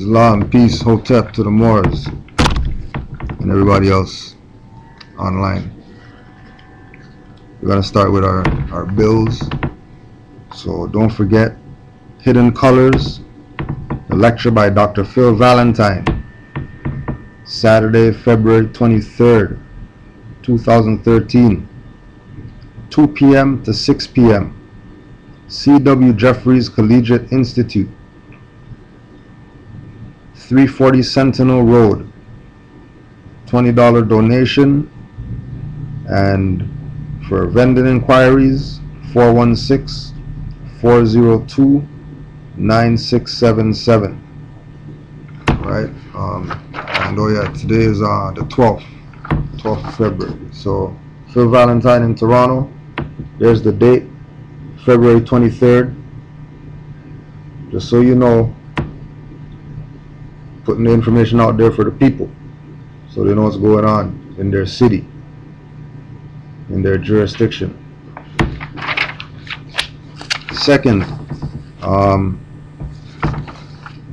Islam, peace, hotep to the Moors and everybody else online. We're going to start with our bills. So don't forget, Hidden Colors, the lecture by Dr. Phil Valentine, Saturday, February 23rd, 2013, 2 p.m. to 6 p.m. C.W. Jeffries Collegiate Institute, 340 Sentinel Road. $20 donation, and for vending inquiries 416-402-9677. Right, and oh yeah, today is the 12th of February. So Phil Valentine in Toronto, there's the date, February 23rd. Just so you know, putting the information out there for the people so they know what's going on in their city, in their jurisdiction. Second,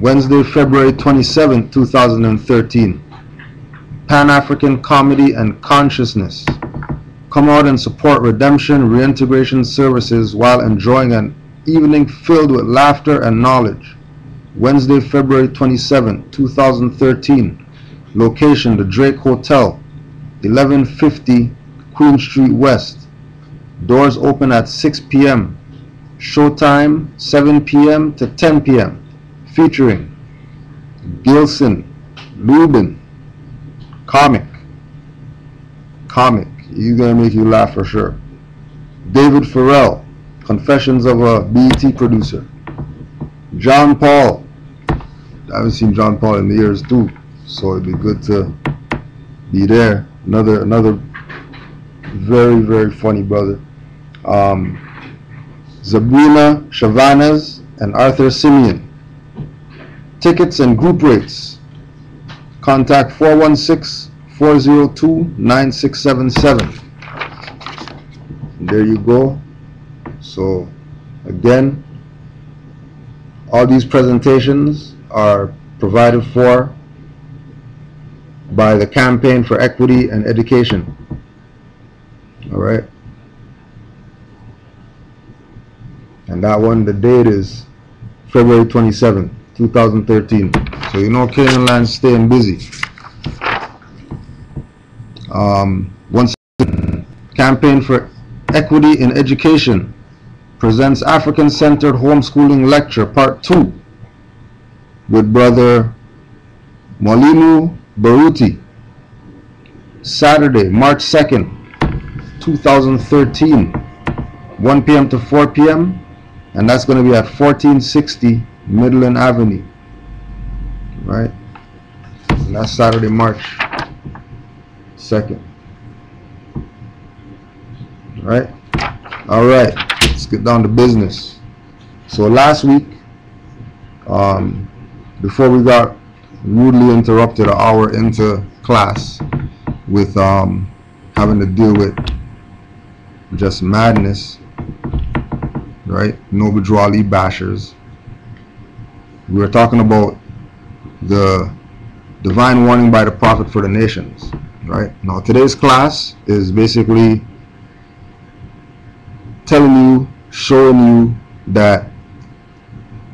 Wednesday, February 27th, 2013, Pan-African Comedy and Consciousness. Come out and support redemption reintegration services while enjoying an evening filled with laughter and knowledge. Wednesday, February 27, 2013. Location, the Drake Hotel, 1150 Queen Street West. Doors open at 6 p.m. Showtime, 7 p.m. to 10 p.m. Featuring Gilson, Lubin, Comic. He's going to make you laugh for sure. David Farrell, Confessions of a BET Producer. John Paul. I haven't seen John Paul in the years too, so it'd be good to be there. Another very, very funny brother. Sabrina Chavanez and Arthur Simeon. Tickets and group rates. Contact 416-402-9677. There you go. So again, all these presentations are provided for by the Campaign for Equity and Education. All right. And that one, the date is February 27th, 2013. So you know Canaanland's staying busy. Once again, Campaign for Equity in Education presents African-Centered Homeschooling Lecture Part 2 with Brother Mwalimu Baruti, Saturday, March 2nd, 2013, 1 p.m. to 4 p.m. and that's going to be at 1460 Midland Avenue, right? And that's Saturday, March 2nd. Right? All right, let's get down to business. So last week, before we got rudely interrupted an hour into class with having to deal with just madness, right? Noble Drew Ali bashers. We were talking about the divine warning by the prophet for the nations, right? Now today's class is basically telling you, showing you that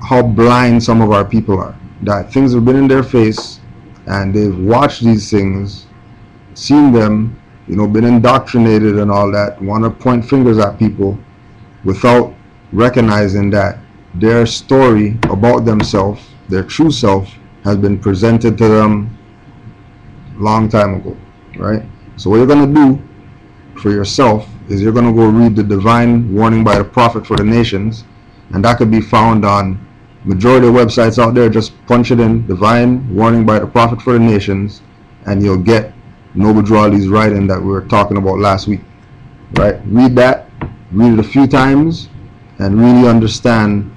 how blind some of our people are, that things have been in their face and they've watched these things, seen them, you know, been indoctrinated and all that, want to point fingers at people without recognizing that their story about themselves, their true self, has been presented to them a long time ago, right? So what you're going to do for yourself is you're going to go read the divine warning by the prophet for the nations, and that could be found on majority of websites out there. Just punch it in, divine warning by the prophet for the nations, and you'll get Noble Drew Ali's writing that we were talking about last week, right? Read that, read it a few times, and really understand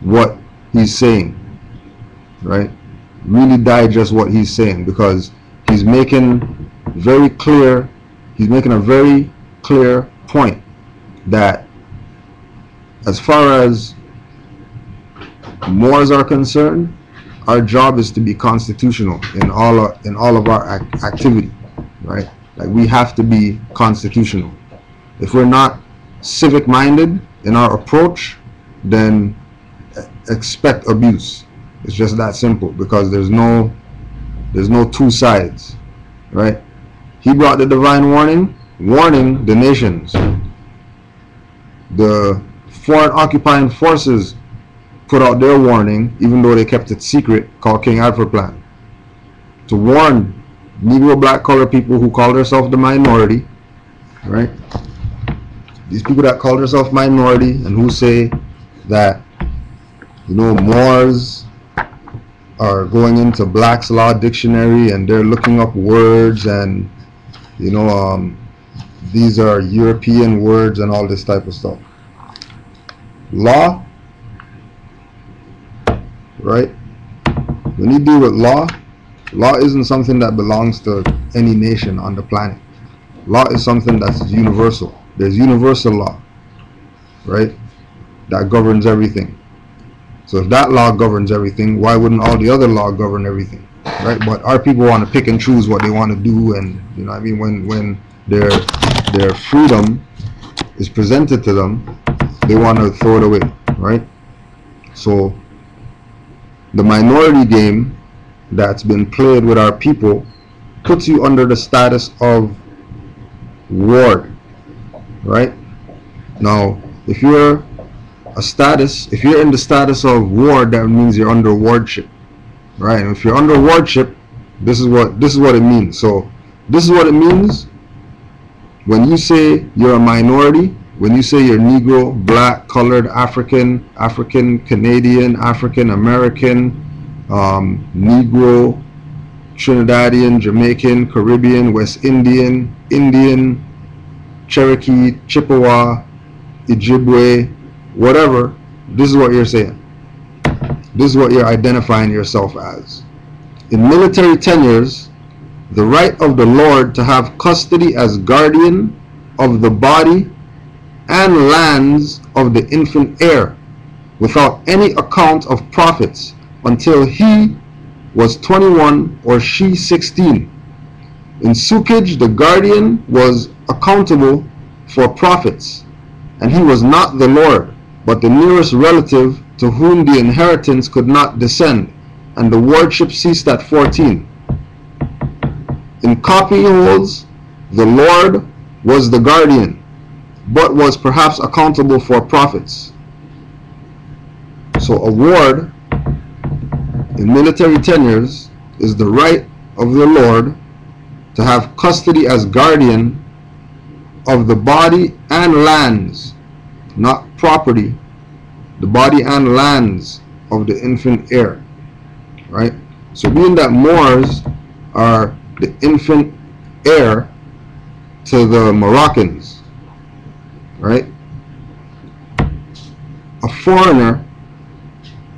what he's saying, right? Really digest what he's saying, because he's making very clear, he's making a very clear point that as far as Moors are concerned, our job is to be constitutional in all of our activity, right? Like we have to be constitutional. If we're not civic minded in our approach, then expect abuse. It's just that simple, because there's no two sides, right? He brought the divine warning the nations. The foreign occupying forces put out their warning, even though they kept it secret, called King Alfred Plan, to warn Negro, black, colored people who call themselves the minority, right? These people that call themselves minority and who say that, you know, Moors are going into Black's Law Dictionary and they're looking up words, and you know, these are European words and all this type of stuff. Law, right? When you deal with law isn't something that belongs to any nation on the planet. Law is something that's universal. There's universal law, right, that governs everything. So if that law governs everything, why wouldn't all the other law govern everything, right? But our people want to pick and choose what they want to do, and you know what I mean, when their freedom is presented to them, they want to throw it away, right? So the minority game that's been played with our people puts you under the status of ward, right? Now, if you're in the status of ward, that means you're under wardship, right? And if you're under wardship, this is what it means. So this is what it means when you say you're a minority. When you say you're Negro, black, colored, African, Canadian, African American, Negro, Trinidadian, Jamaican, Caribbean, West Indian, Indian, Cherokee, Chippewa, Ojibwe, whatever, this is what you're saying. This is what you're identifying yourself as. In military tenures, the right of the Lord to have custody as guardian of the body and lands of the infant heir, without any account of profits, until he was 21 or she 16. In sukage, the guardian was accountable for profits, and he was not the lord, but the nearest relative to whom the inheritance could not descend, and the wardship ceased at 14. In copyholds, the lord was the guardian, but was perhaps accountable for profits. So a ward in military tenures is the right of the lord to have custody as guardian of the body and lands, not property, the body and lands of the infant heir, right? So being that Moors are the infant heir to the Moroccans, right? A foreigner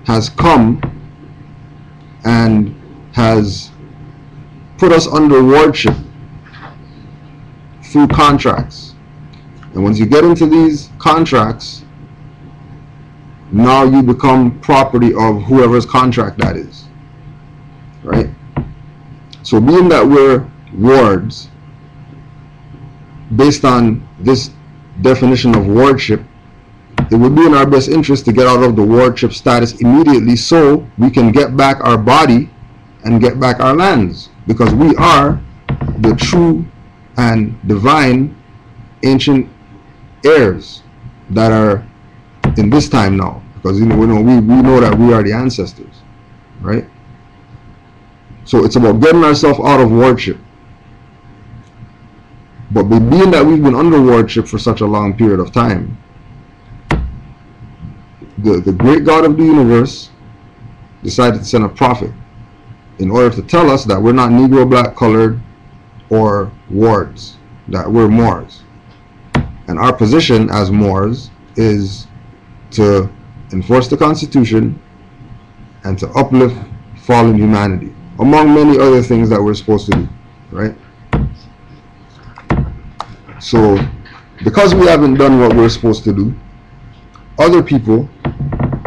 has come and has put us under wardship through contracts. And once you get into these contracts, now you become property of whoever's contract that is, right? So being that we're wards, based on this definition of wardship, it would be in our best interest to get out of the wardship status immediately, so we can get back our body and get back our lands, because we are the true and divine ancient heirs that are in this time now, because we know that we are the ancestors, right? So it's about getting ourselves out of wardship. But being that we've been under wardship for such a long period of time, the great God of the universe decided to send a prophet in order to tell us that we're not Negro, black, colored, or wards, that we're Moors. And our position as Moors is to enforce the Constitution and to uplift fallen humanity, among many other things that we're supposed to do, right? So because we haven't done what we're supposed to do, other people,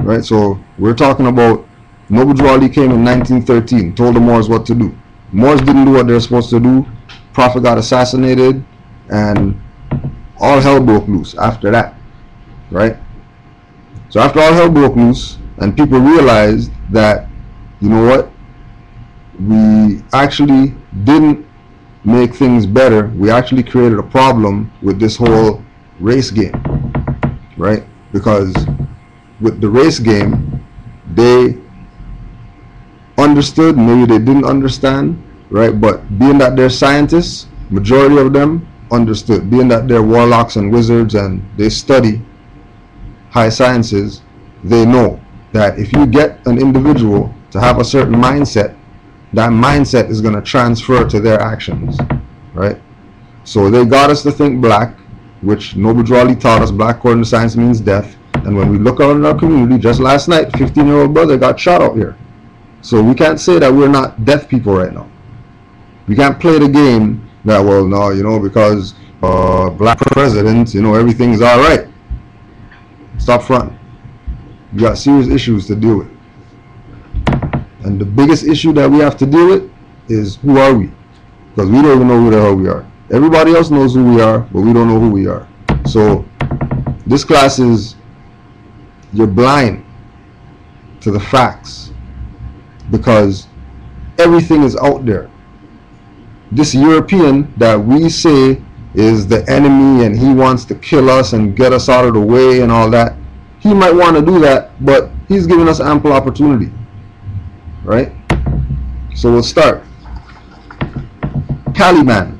right? So we're talking about Noble Drew Ali came in 1913, told the Moors what to do. Moors didn't do what they're supposed to do. Prophet got assassinated, and all hell broke loose after that, right? So after all hell broke loose, and people realized that, you know what, we actually didn't make things better. We actually created a problem with this whole race game, right? Because with the race game, they understood, maybe they didn't understand, right? But being that they're scientists, majority of them understood. Being that they're warlocks and wizards and they study high sciences, they know that if you get an individual to have a certain mindset, that mindset is going to transfer to their actions, right? So they got us to think black, which Noble Drew Ali taught us black according to science means death. And when we look out in our community, just last night, 15-year-old brother got shot out here. So we can't say that we're not deaf people right now. We can't play the game that, well, no, you know, because black president, you know, everything's all right. Stop fronting. You got serious issues to deal with. And the biggest issue that we have to deal with is, who are we? Because we don't even know who the hell we are. Everybody else knows who we are, but we don't know who we are. So this class is, you're blind to the facts because everything is out there. This European that we say is the enemy and he wants to kill us and get us out of the way and all that, he might want to do that, but he's giving us ample opportunity, right? So we'll start. Caliman.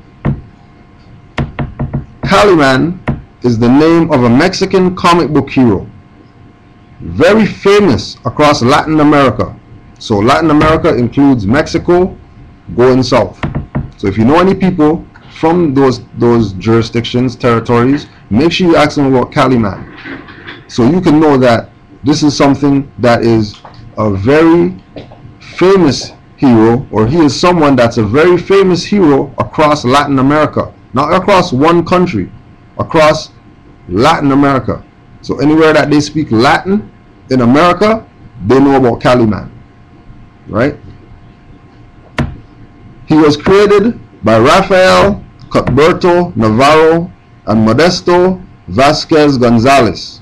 Caliman is the name of a Mexican comic book hero, very famous across Latin America. So Latin America includes Mexico going south. So if you know any people from those jurisdictions, territories, make sure you ask them about Caliman, so you can know that this is something that is a very famous hero, or he is someone that's a very famous hero across Latin America, not across one country, across Latin America. So anywhere that they speak Latin in America, they know about Caliman, right? He was created by Rafael Cuthberto Navarro and Modesto Vasquez Gonzalez.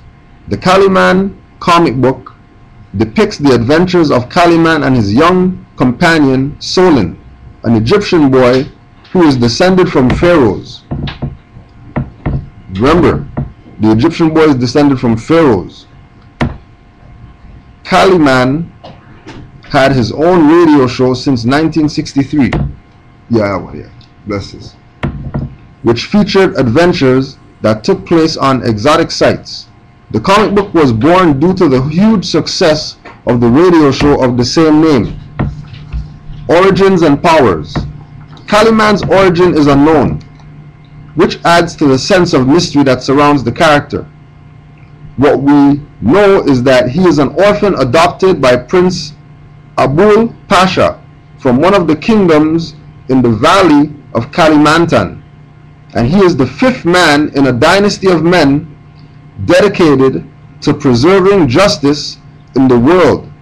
The Caliman comic book depicts the adventures of Caliman and his young companion Solon, an Egyptian boy who is descended from pharaohs. Remember, the Egyptian boy is descended from pharaohs. Caliman had his own radio show since 1963. Yeah, bless this. Which featured adventures that took place on exotic sites. The comic book was born due to the huge success of the radio show of the same name. Origins and powers. Caliman's origin is unknown, which adds to the sense of mystery that surrounds the character. What we know is that he is an orphan adopted by Prince Abul Pasha from one of the kingdoms in the valley of Kalimantan, and he is the fifth man in a dynasty of men dedicated to preserving justice in the world,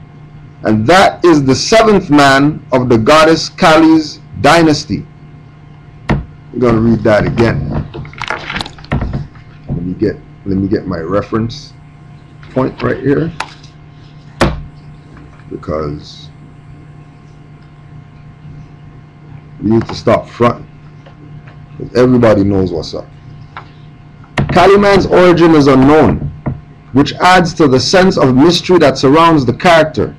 and that is the seventh man of the goddess Kali's dynasty. I'm going to read that again. Let me get my reference point right here, because we need to stop fronting, because everybody knows what's up. Caliman's origin is unknown, which adds to the sense of mystery that surrounds the character.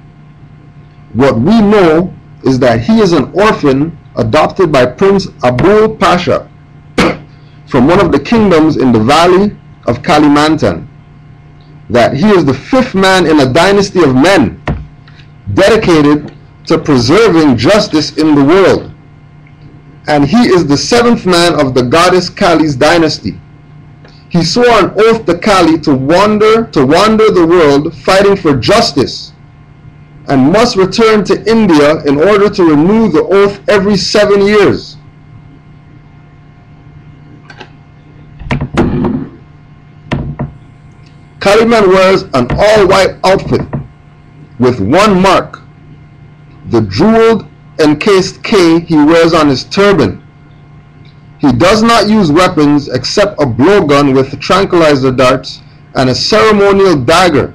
What we know is that he is an orphan adopted by Prince Abul Pasha from one of the kingdoms in the valley of Kalimantan, that he is the fifth man in a dynasty of men dedicated to preserving justice in the world, and he is the seventh man of the goddess Kali's dynasty. He swore an oath to Kali to wander the world fighting for justice, and must return to India in order to renew the oath every 7 years. Caliman wears an all-white outfit with one mark the jeweled encased K he wears on his turban. He does not use weapons except a blowgun with tranquilizer darts and a ceremonial dagger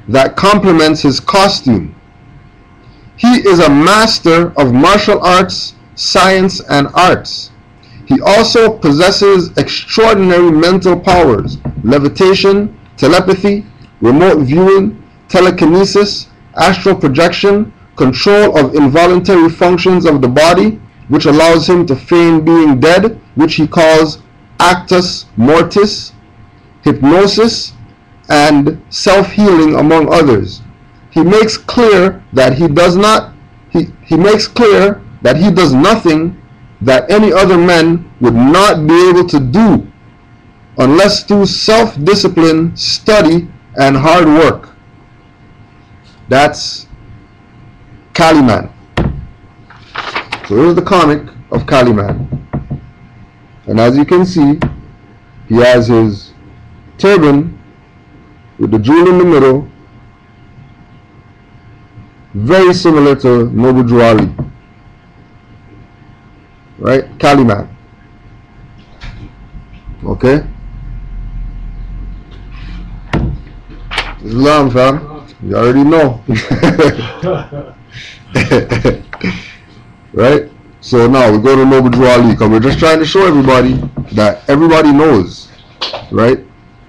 that complements his costume. He is a master of martial arts, science, and arts. He also possesses extraordinary mental powers: levitation, telepathy, remote viewing, telekinesis, astral projection, control of involuntary functions of the body, which allows him to feign being dead, which he calls actus mortis, hypnosis, and self-healing, among others. He makes clear that he does nothing that any other man would not be able to do unless through self-discipline, study, and hard work. That's Canaanland. So here's the comic of Canaanland. And as you can see, he has his turban with the jewel in the middle, very similar to Noble Drew Ali. Right? Canaanland. Okay? Islam, fam. You already know. Right? So now we go to Noble Drew Ali, because we're just trying to show everybody that everybody knows. Right?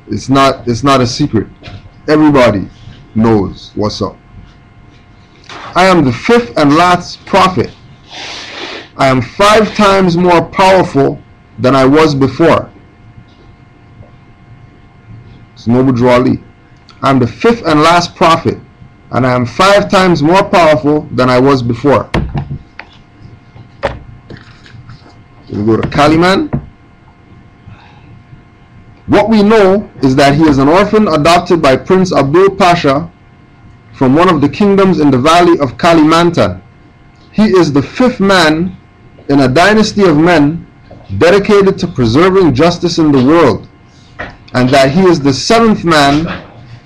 It's not a secret. Everybody knows what's up. I am the fifth and last prophet. I am 5 times more powerful than I was before. It's Noble Drew Ali. I am the fifth and last prophet, and I am 5 times more powerful than I was before. So we go to Canaanland. What we know is that he is an orphan adopted by Prince Abdul Pasha from one of the kingdoms in the valley of Kalimantan. He is the 5th man in a dynasty of men dedicated to preserving justice in the world, and that he is the 7th man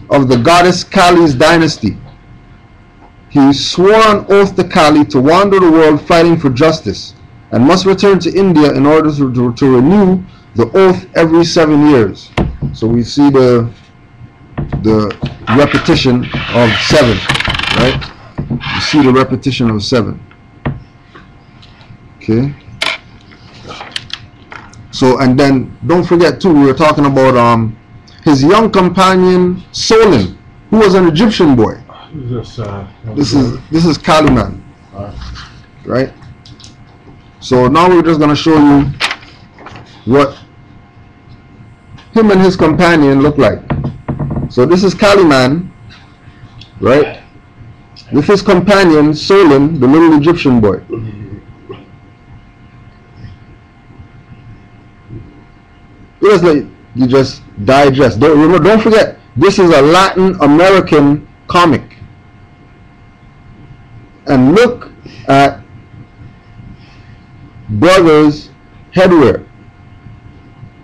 of the goddess Kali's dynasty. He swore on oath to Kali to wander the world fighting for justice, and must return to India in order to renew the oath every 7 years. So we see the repetition of 7, right? You see the repetition of 7. Okay. So, and then don't forget too, we were talking about his young companion Solon, who was an Egyptian boy. This is Canaanland, right? So now we're just going to show you what him and his companion look like. So this is Canaanland, right? With his companion Solon, the little Egyptian boy. It's like you just digest. Don't forget, this is a Latin American comic. And look at brother's headwear.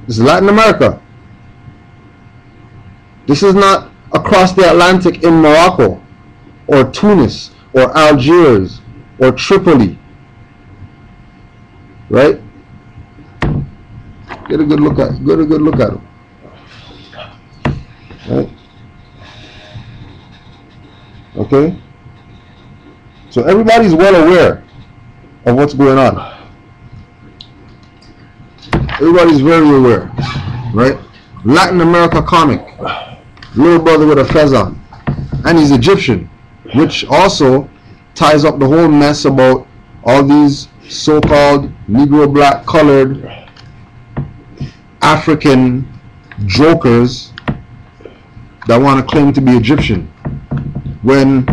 This is Latin America. This is not across the Atlantic in Morocco or Tunis or Algiers or Tripoli. Right? Get a good look at him. Right? Okay? So everybody's well aware of what's going on. Everybody's very aware, right? Latin America comic. Little brother with a fez on. And he's Egyptian, which also ties up the whole mess about all these so-called Negro black colored African jokers that want to claim to be Egyptian, when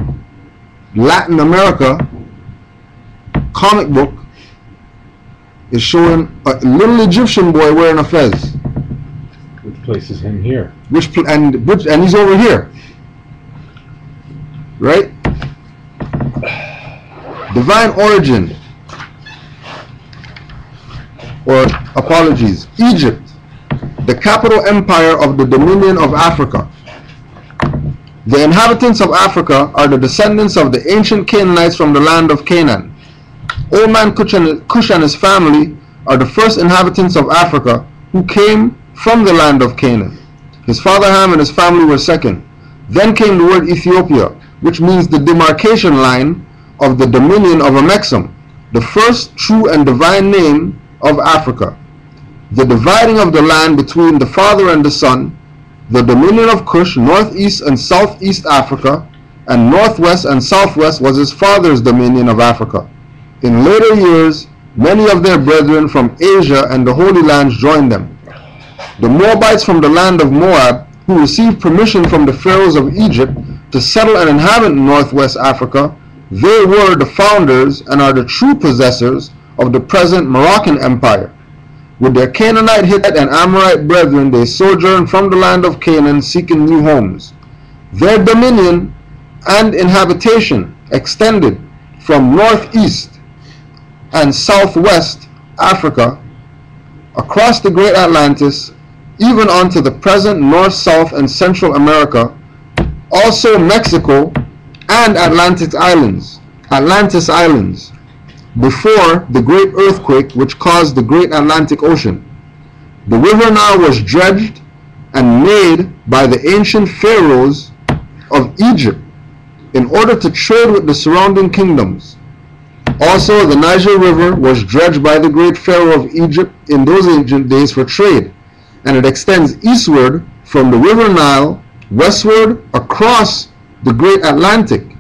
Latin America comic book is showing a little Egyptian boy wearing a fez. Which places him here? And he's over here, right? Divine origin, or apologies, Egypt, the capital empire of the Dominion of Africa. The inhabitants of Africa are the descendants of the ancient Canaanites from the land of Canaan. Old man Cush and his family are the first inhabitants of Africa who came from the land of Canaan. His father Ham and his family were second. Then came the word Ethiopia, which means the demarcation line of the dominion of Amexem, the first true and divine name of Africa. The dividing of the land between the father and the son, the dominion of Cush, northeast and southeast Africa, and northwest and southwest was his father's dominion of Africa. In later years, many of their brethren from Asia and the Holy Lands joined them. The Moabites from the land of Moab, who received permission from the pharaohs of Egypt to settle and inhabit northwest Africa, they were the founders and are the true possessors of the present Moroccan Empire. With their Canaanite, Hittite, and Amorite brethren, they sojourned from the land of Canaan, seeking new homes. Their dominion and inhabitation extended from northeast and southwest Africa, across the Great Atlantis, even onto the present North, South, and Central America, also Mexico and Atlantis Islands, before the great earthquake which caused the great Atlantic Ocean. The river Nile was dredged and made by the ancient pharaohs of Egypt in order to trade with the surrounding kingdoms. Also, the Niger River was dredged by the great pharaoh of Egypt in those ancient days for trade, and it extends eastward from the river Nile westward across the great Atlantic.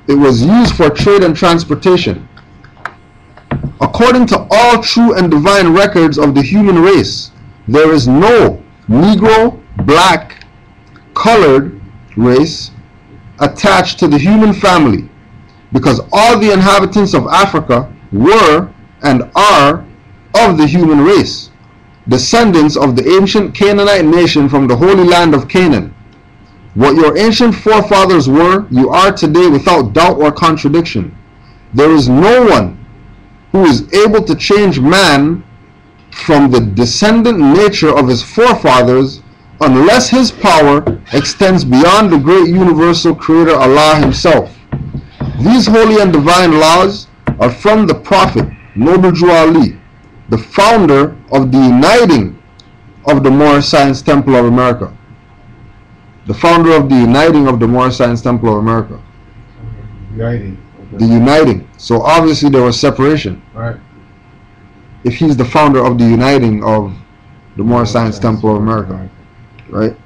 It was used for trade and transportation. According to all true and divine records of the human race, there is no Negro, black, colored race attached to the human family, because all the inhabitants of Africa were and are of the human race, descendants of the ancient Canaanite nation from the Holy Land of Canaan. What your ancient forefathers were, you are today without doubt or contradiction. There is no one who is able to change man from the descendant nature of his forefathers unless his power extends beyond the great universal creator Allah himself. These holy and divine laws are from the Prophet Noble Jew Ali, the founder of the uniting of the Moorish Science Temple of America. The founder of the uniting of the Moorish Science Temple of America. Uniting. The uniting. So obviously there was separation. Right. If he's the founder of the uniting of the Moorish Science Temple of America. Right?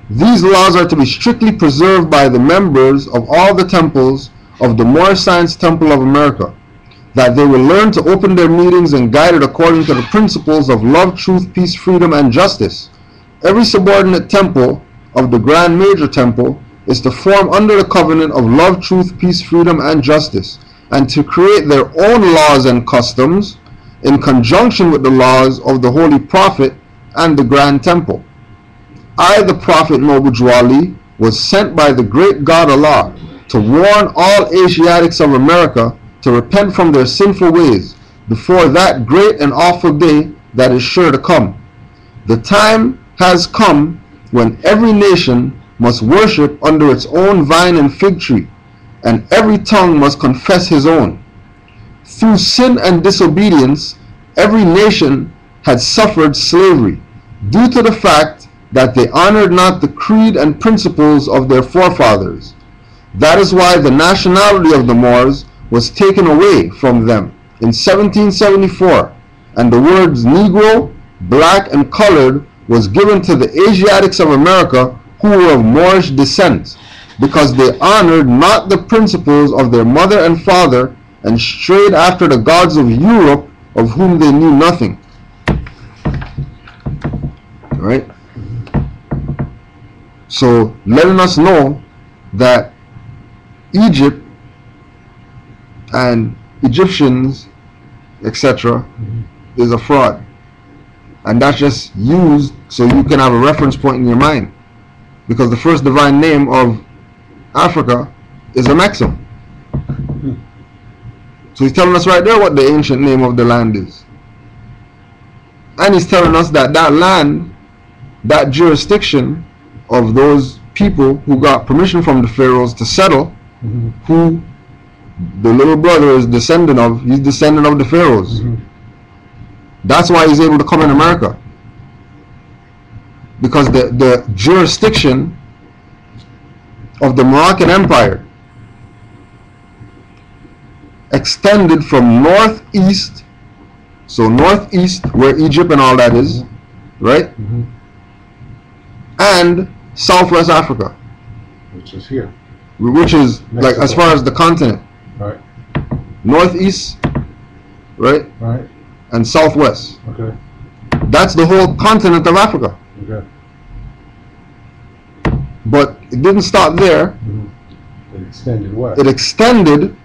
These laws are to be strictly preserved by the members of all the temples of the Moorish Science Temple of America, that they will learn to open their meetings and guide it according to the principles of love, truth, peace, freedom, and justice. Every subordinate temple of the Grand Major Temple is to form under the covenant of love, truth, peace, freedom, and justice, and to create their own laws and customs in conjunction with the laws of the Holy Prophet and the Grand Temple. I, the Prophet Noble Jew Ali, was sent by the great God Allah to warn all Asiatics of America to repent from their sinful ways before that great and awful day that is sure to come. The time has come when every nation must worship under its own vine and fig tree, and every tongue must confess his own. Through sin and disobedience, every nation had suffered slavery, due to the fact that they honored not the creed and principles of their forefathers. That is why the nationality of the Moors was taken away from them in 1774, and the words Negro, black, and colored was given to the Asiatics of America who were of Moorish descent, because they honored not the principles of their mother and father and strayed after the gods of Europe, of whom they knew nothing. Right? So letting us know that Egypt and Egyptians, etc., is a fraud. And that's just used so you can have a reference point in your mind. Because the first divine name of Africa is Amexem. So he's telling us right there what the ancient name of the land is. And he's telling us that that land, that jurisdiction of those people who got permission from the pharaohs to settle, who the little brother is descendant of. He's descendant of the pharaohs. That's why he's able to come in America, because the jurisdiction of the Moroccan Empire extended from northeast, so northeast where Egypt and all that is, right? And southwest Africa, which is here, which is Mexico. Like as far as the continent, right? Northeast, right? Right. And southwest. Okay. That's the whole continent of Africa. Okay. But it didn't stop there. It extended west. It extended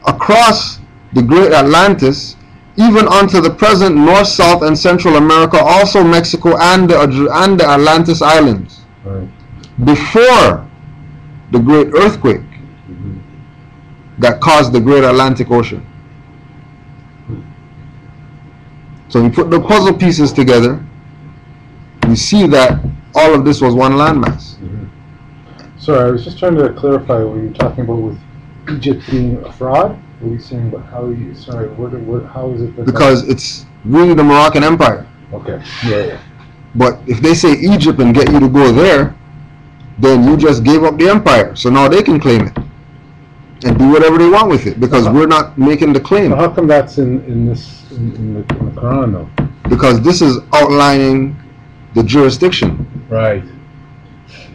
across the Great Atlantis, even onto the present North, South, and Central America, also Mexico and the Atlantis Islands. Right. Before the great earthquake that caused the Great Atlantic Ocean. So we put the puzzle pieces together, we see that all of this was one landmass. Sorry, I was just trying to clarify what you were talking about with Egypt being a fraud. What are you saying about how you? Sorry, how is it? Because it's really the Moroccan Empire. Okay. Yeah. But if they say Egypt and get you to go there, then you just gave up the empire. So now they can claim it and do whatever they want with it, because we're not making the claim. So how come that's in the Quran though? Because this is outlining the jurisdiction. Right.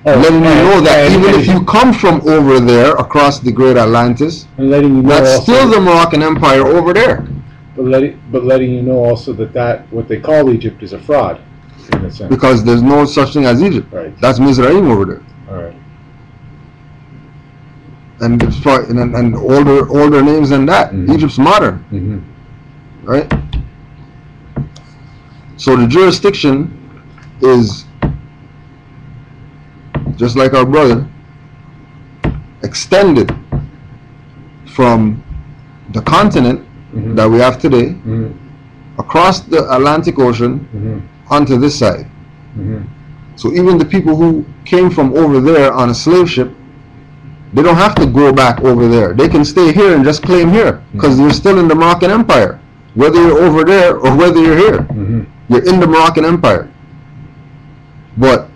Letting you know that even if you come from over there across the Great Atlantis, and letting you know that's also, still the Moroccan Empire over there. But letting you know also that what they call Egypt is a fraud, in a sense. Because there's no such thing as Egypt. Right. That's Mizraim over there. All right. And it's probably, and older names than that. Egypt's modern. Right? So the jurisdiction is, just like our brother, extended from the continent that we have today across the Atlantic Ocean onto this side. So even the people who came from over there on a slave ship, they don't have to go back over there. They can stay here and just claim here, because you're still in the Moroccan Empire. Whether you're over there or whether you're here, you're in the Moroccan Empire. But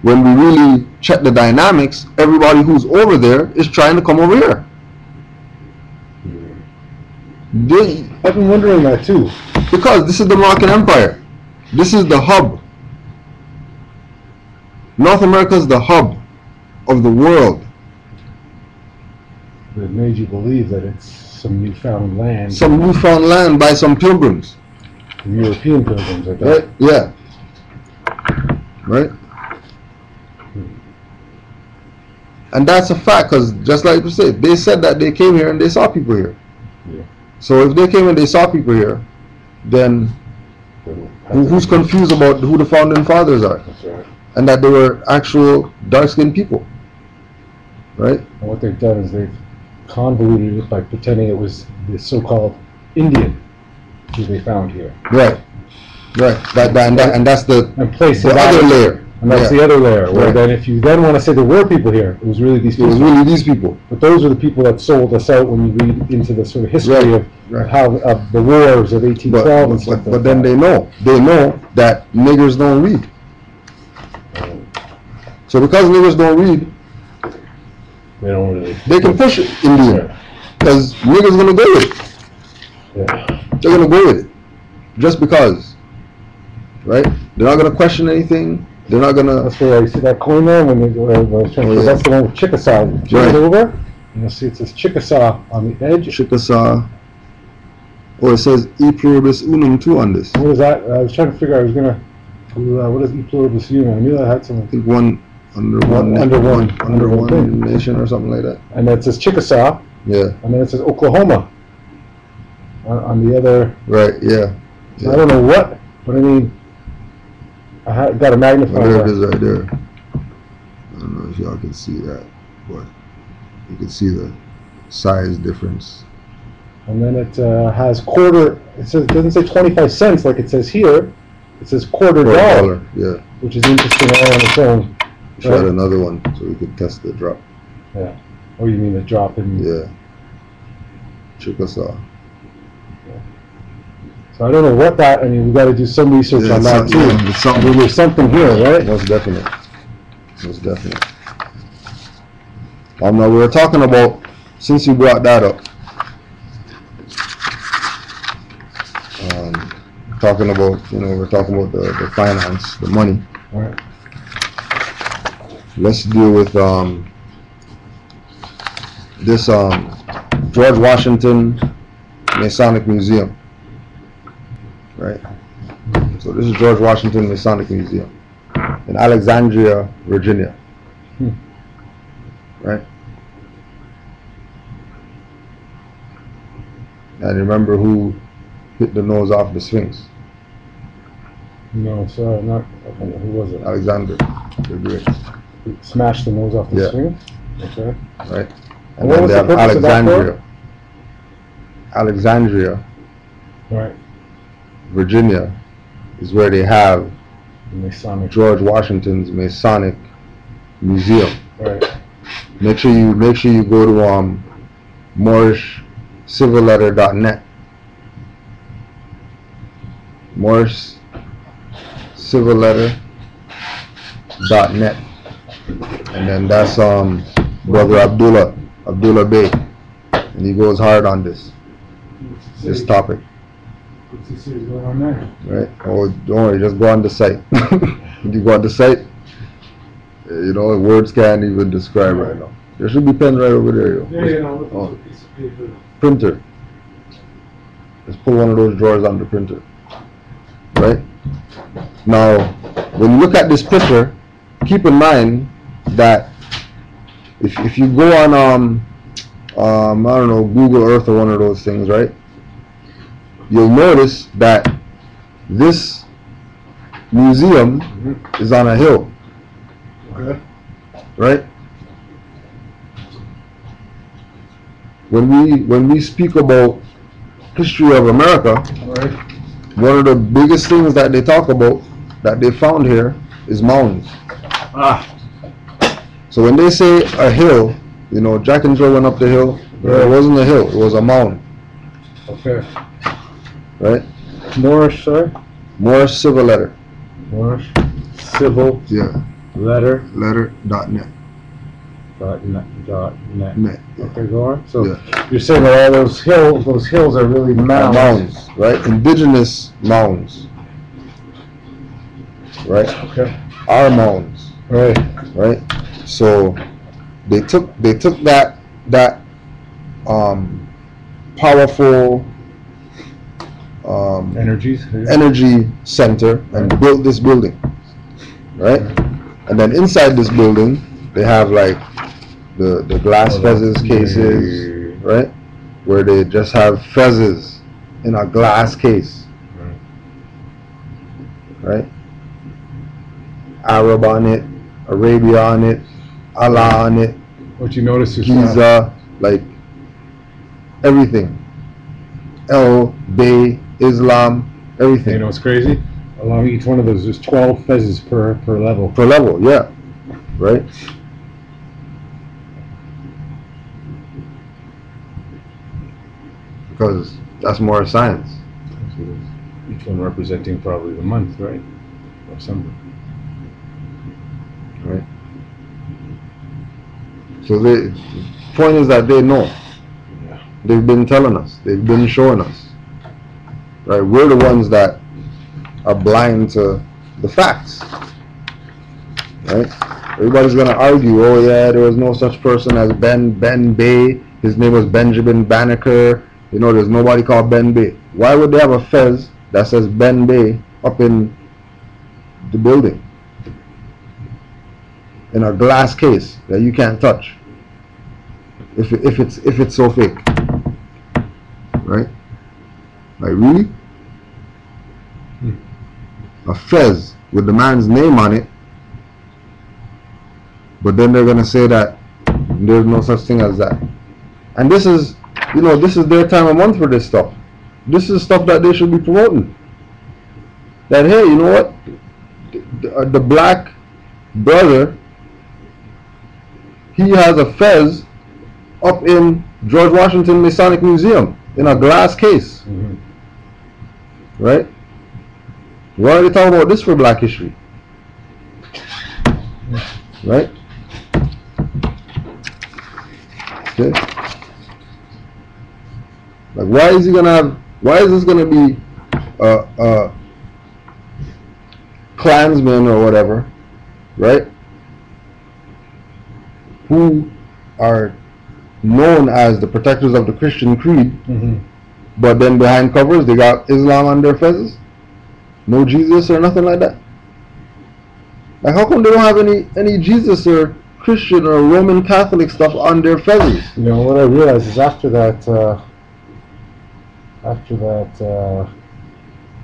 when we really check the dynamics, everybody who's over there is trying to come over here. I've been wondering that too. Because this is the Moroccan Empire. This is the hub. North America is the hub of the world. That made you believe that it's some newfound land. Some newfound land by some pilgrims. European pilgrims, I Right? Yeah. Right? And that's a fact, because just like you said, they said that they came here and they saw people here. Yeah. So if they came and they saw people here, then who's confused about who the founding fathers are? That's right. And that they were actual dark-skinned people. Right? And what they've done is they've convoluted it by pretending it was the so-called Indian who they found here. Right. Right. And that's the other layer. And that's the other layer, where then if you then want to say there were people here, it was really these people. It was really these people. But those are the people that sold us out when you read into the sort of history of how the wars of 1812 and stuff. But then they know that niggers don't read. So because niggers don't read, they don't really. They can push it Indian, because niggers gonna go with it. Yeah. They're gonna go with it, just because, right? They're not gonna question anything. They're not gonna. That's where you see that coin there when they that's the one with Chickasaw. Turn it over, and you'll see it says Chickasaw on the edge. Chickasaw. Oh, it says E pluribus unum too on this. What is that? I was trying to figure out. I was gonna. What is E pluribus unum? I knew that had something. I think one under one nation or something like that. And then it says Chickasaw. Yeah. And then it says Oklahoma. On the other. Right. Yeah. I don't know what, but I mean. I got a magnifier. There it is right there. I don't know if y'all can see that, but you can see the size difference. And then it has quarter. It doesn't say 25 cents like it says here. It says quarter dollar. Yeah. Which is interesting all on its own. She had another one, so we could test the drop. Yeah. Oh, you mean the drop in? Yeah. Chickasaw. So I don't know what that. I mean, we got to do some research on that too. I mean, there's something here, right? Most definitely. Most definitely. Now we were talking about, since you brought that up, talking about, we're talking about the finance, the money. All right. Let's deal with this George Washington Masonic Museum, right? So this is George Washington Masonic Museum in Alexandria, Virginia, right? And remember who hit the nose off the Sphinx? No, sorry, not. Okay, who was it? Alexander the Great. He smashed the nose off the Sphinx? Okay. Right. And what was the purpose of that for? Alexandria, right, Virginia, is where they have Masonic. George Washington's Masonic Museum. Right. Make sure you go to MorrisCivilLetter.net. MorrisCivilLetter.net, and then that's Brother Abdullah Bey, and he goes hard on this topic. What's the series going on there? Right? Oh, don't worry, just go on the site. When you go on the site, words can't even describe right now. There should be pen right over there. No, piece of paper. Printer. Just pull one of those drawers on the printer. Right? Now, when you look at this picture, keep in mind that if you go on I don't know, Google Earth or one of those things, right? You'll notice that this museum is on a hill. Okay. Right? When we speak about history of America, right, one of the biggest things that they talk about that they found here is mounds. So when they say a hill, Jack and Jill went up the hill. It wasn't a hill; it was a mound. Okay. Right? Morris, sorry? Morris Civil Letter. Morris Civil. Yeah. Letter.net. .net. Net. Yeah. Okay, go on. So you're saying that all those hills are really mounds. Mounds, right? Indigenous mounds. Right? Okay. Our mounds. Right. Right? So they took that powerful energy center and built this building. Right? And then inside this building they have like the glass fezzes cases, right? Where they just have fezzes in a glass case. Right? Arab on it, Arabia on it, Allah on it. What you notice is Giza, like everything. El, Bay, Islam, everything. You know what's crazy? Along each one of those, there's 12 fezzes per level. Per level, yeah. Right? Because that's more science. Each one representing probably the month, right? Or something. Right? So the point is that they know. They've been telling us. They've been showing us. Right? We're the ones that are blind to the facts. Right? Everybody's gonna argue, oh yeah, there was no such person as Ben Bey. His name was Benjamin Banneker. There's nobody called Ben Bey. Why would they have a fez that says Ben Bey up in the building? In a glass case that you can't touch. If it's so fake. Right? Like really? A fez with the man's name on it, but then they're gonna say that there's no such thing as that. And this is their time of month for this stuff. This is stuff that they should be promoting. That hey, you know what? The black brother he has a fez up in George Washington Masonic Museum in a glass case. Right? Why are they talking about this for Black history? Right? Okay. Like, why is he gonna have? Why is this gonna be Klansmen or whatever, right? Who are known as the protectors of the Christian creed, but then behind covers they got Islam on their fezzes? No Jesus or nothing like that? Like, how come they don't have any Jesus or Christian or Roman Catholic stuff on their fezzes? You know, what I realized is after that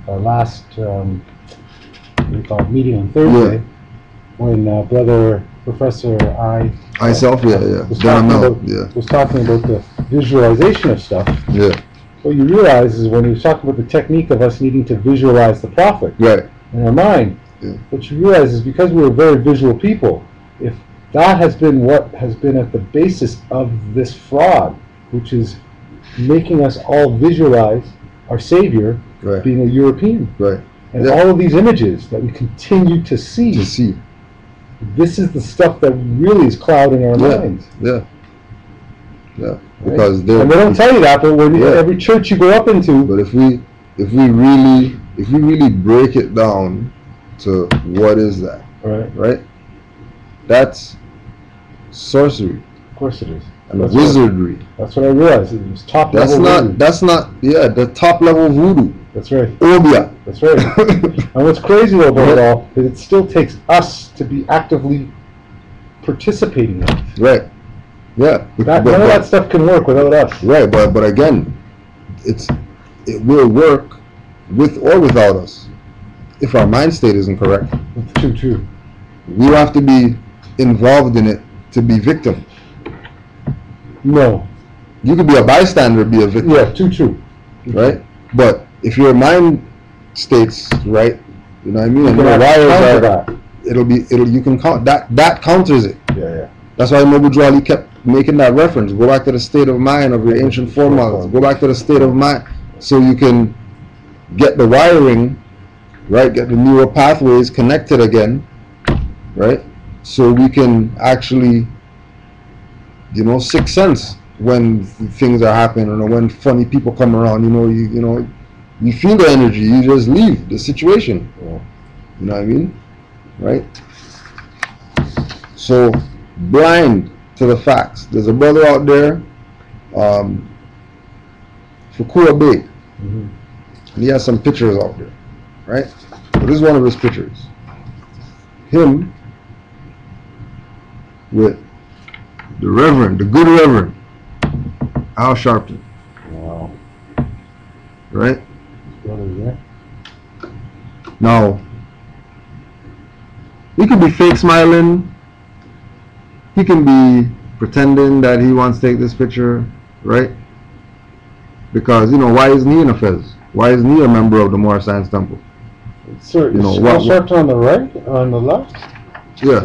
last what do you call it, meeting on Thursday, when Brother Professor was talking about the visualization of stuff. Yeah. What you realize is when he was talking about the technique of us needing to visualize the prophet in our mind, what you realize is because we're very visual people, if that has been what has been at the basis of this fraud, which is making us all visualize our Savior being a European. And all of these images that we continue to see. This is the stuff that really is clouding our minds. Because and they don't tell you that, but when every church you go up into. But if we really break it down to what is that, right? That's sorcery. Of course it is. And wizardry. That's what I realized. It was top level voodoo. That's not the top level voodoo. That's right. Obia. That's right. And what's crazy about it all is it still takes us to be actively participating in it. Right. Yeah. None of that stuff can work without us. Right, but again, it will work with or without us if our mind state isn't correct. True. We have to be involved in it to be victim. No. You could be a bystander, be a victim. Yeah, true. Right? But if your mind states right, you know what I mean? And your wires are, you can count that counters it. Yeah. That's why Noble Jwali kept making that reference. Go back to the state of mind of your ancient forefathers. Go back to the state of mind so you can get the wiring, right? Get the neural pathways connected again, right? So we can actually, sixth sense when things are happening, or when funny people come around. You feel the energy. You just leave the situation. You know what I mean, right? So blind to the facts. There's a brother out there, Fukua Bey, and he has some pictures out there, right? So this is one of his pictures. Him with the good Reverend Al Sharpton. Wow. Right? Brother, Now, he could be fake smiling. He can be pretending that he wants to take this picture, right? Because, why isn't he in a fez? Why isn't he a member of the Moor Science Temple? Sir, is Al Sharpton on the right? On the left? Yeah.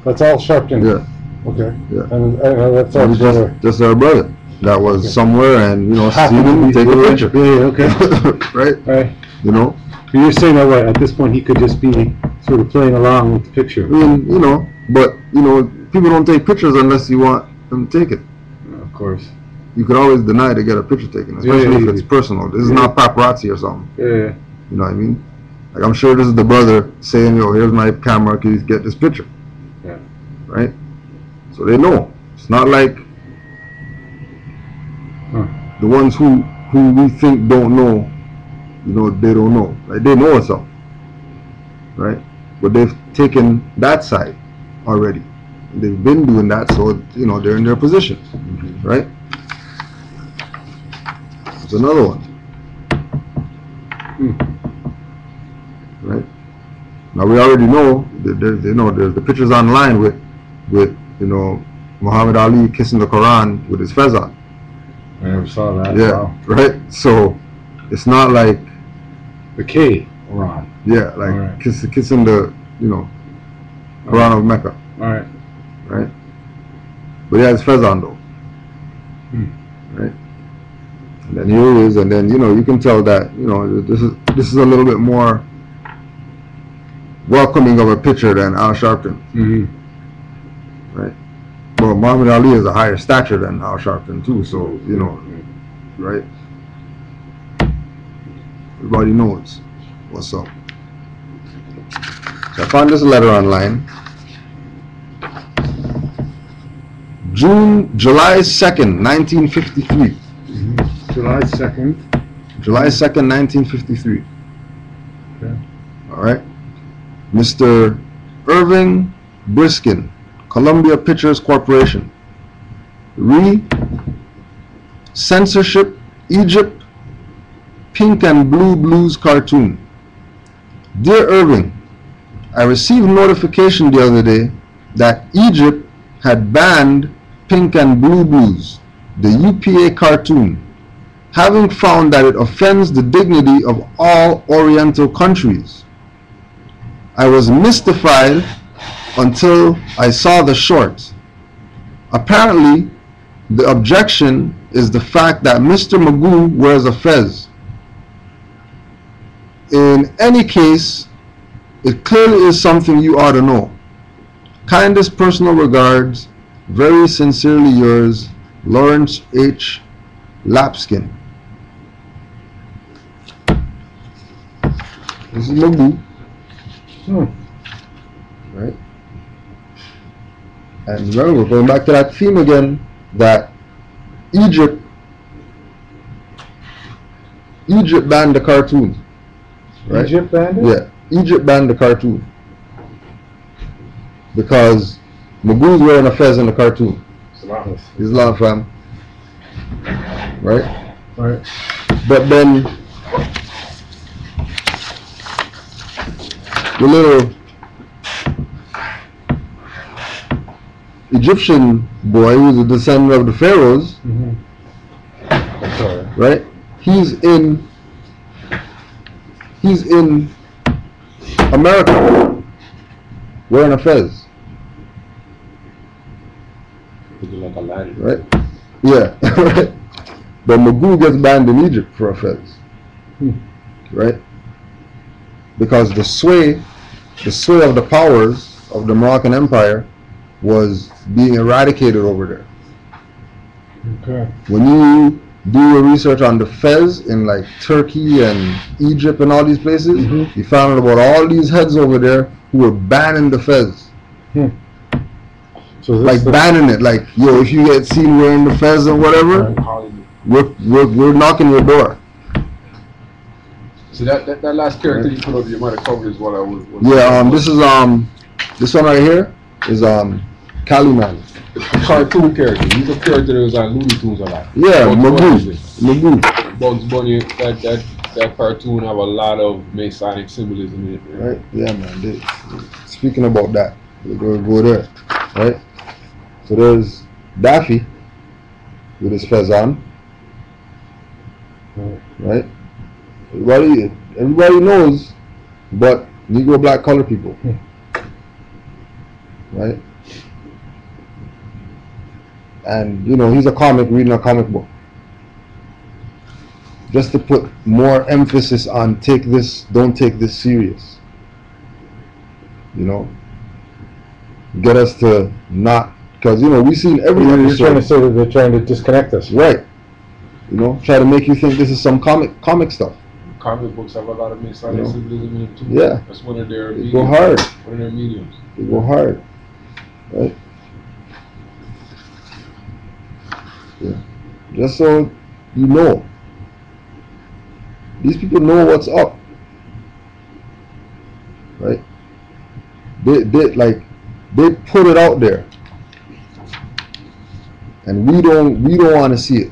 That's Al Sharpton? Yeah. Okay. Yeah. And that's our brother. Just our brother that was somewhere and, seen him take a picture. Yeah, okay. Right? You're saying that at this point he could just be sort of playing along with the picture. I mean, but, people don't take pictures unless you want them to take it. Of course. You could always deny to get a picture taken, especially if it's personal. This is not paparazzi or something. Yeah. You know what I mean? Like, I'm sure this is the brother saying, here's my camera, can you get this picture? Yeah. Right? So they know. It's not like the ones who we think don't know, they don't know. Like, they know what's up. Right? But they've taken that side already. They've been doing that, so, they're in their position. Right? There's another one. Right? Now we already know that there's the pictures online with Muhammad Ali kissing the Quran with his fez on. I never saw that. Yeah, wow. Right? So it's not like the K Quran. Yeah, like kissing the Quran of Mecca. All right. Right? But he has fez on though. Right? And then here it is, and then you can tell that this is a little bit more welcoming of a picture than Al Sharpton. Right? Well, Muhammad Ali is a higher stature than Al Sharpton too, so right? Everybody knows what's up. So I found this letter online. July 2nd, 1953. July 2nd. July 2nd, 1953. Okay. All right. Mr. Irving Briskin, Columbia Pictures Corporation. Censorship, Egypt, Pink and Blue Blues cartoon. Dear Irving, I received notification the other day that Egypt had banned Pink and Blue Blues, the UPA cartoon, having found that it offends the dignity of all Oriental countries. I was mystified until I saw the short. Apparently, the objection is the fact that Mr. Magoo wears a fez. In any case, it clearly is something you ought to know. Kindest personal regards, very sincerely yours, Lawrence H. Lapskin. This is Magoo. Right? And remember, going back to that theme again, that Egypt banned the cartoon. Right? Egypt banned it? Yeah, Egypt banned the cartoon because Magoo's wearing a fez in the cartoon. Islam, fam. Right? Right. But then the little Egyptian boy who's a descendant of the pharaohs, right? He's in America wearing a fez. Like a ladder. Right? Yeah. But Magoo gets banned in Egypt for a fez. Right? Because the sway of the powers of the Moroccan Empire was being eradicated over there. Okay. When you do your research on the fez in like Turkey and Egypt and all these places, you found out about all these heads over there who were banning the fez. So like banning it, like, yo, if you get seen wearing the fez or whatever, we're knocking your door. See that last character you put up, you might have covered is what I was. This is this one right here is Caliman. Cartoon character. He's a character that was on Looney Tunes a lot. Yeah, Magoo. Bugs Bunny. That cartoon have a lot of Masonic symbolism in it. Right? Yeah, man. Speaking about that, we'll go there. Right? So there's Daffy with his fez on. Right? Everybody knows, but Negro black colored people. Right? And he's a comic reading a comic book. Just to put more emphasis on don't take this serious. Get us to not, because we've seen every episode. You're trying to say that they're trying to disconnect us. Right. Try to make you think this is some comic stuff. Comic books have a lot of Masonic symbolism in them too. Yeah. That's one of their mediums. Go hard. One of their mediums. They go hard. Right? Yeah. Just so you know. These people know what's up. Right? They put it out there. And we don't want to see it.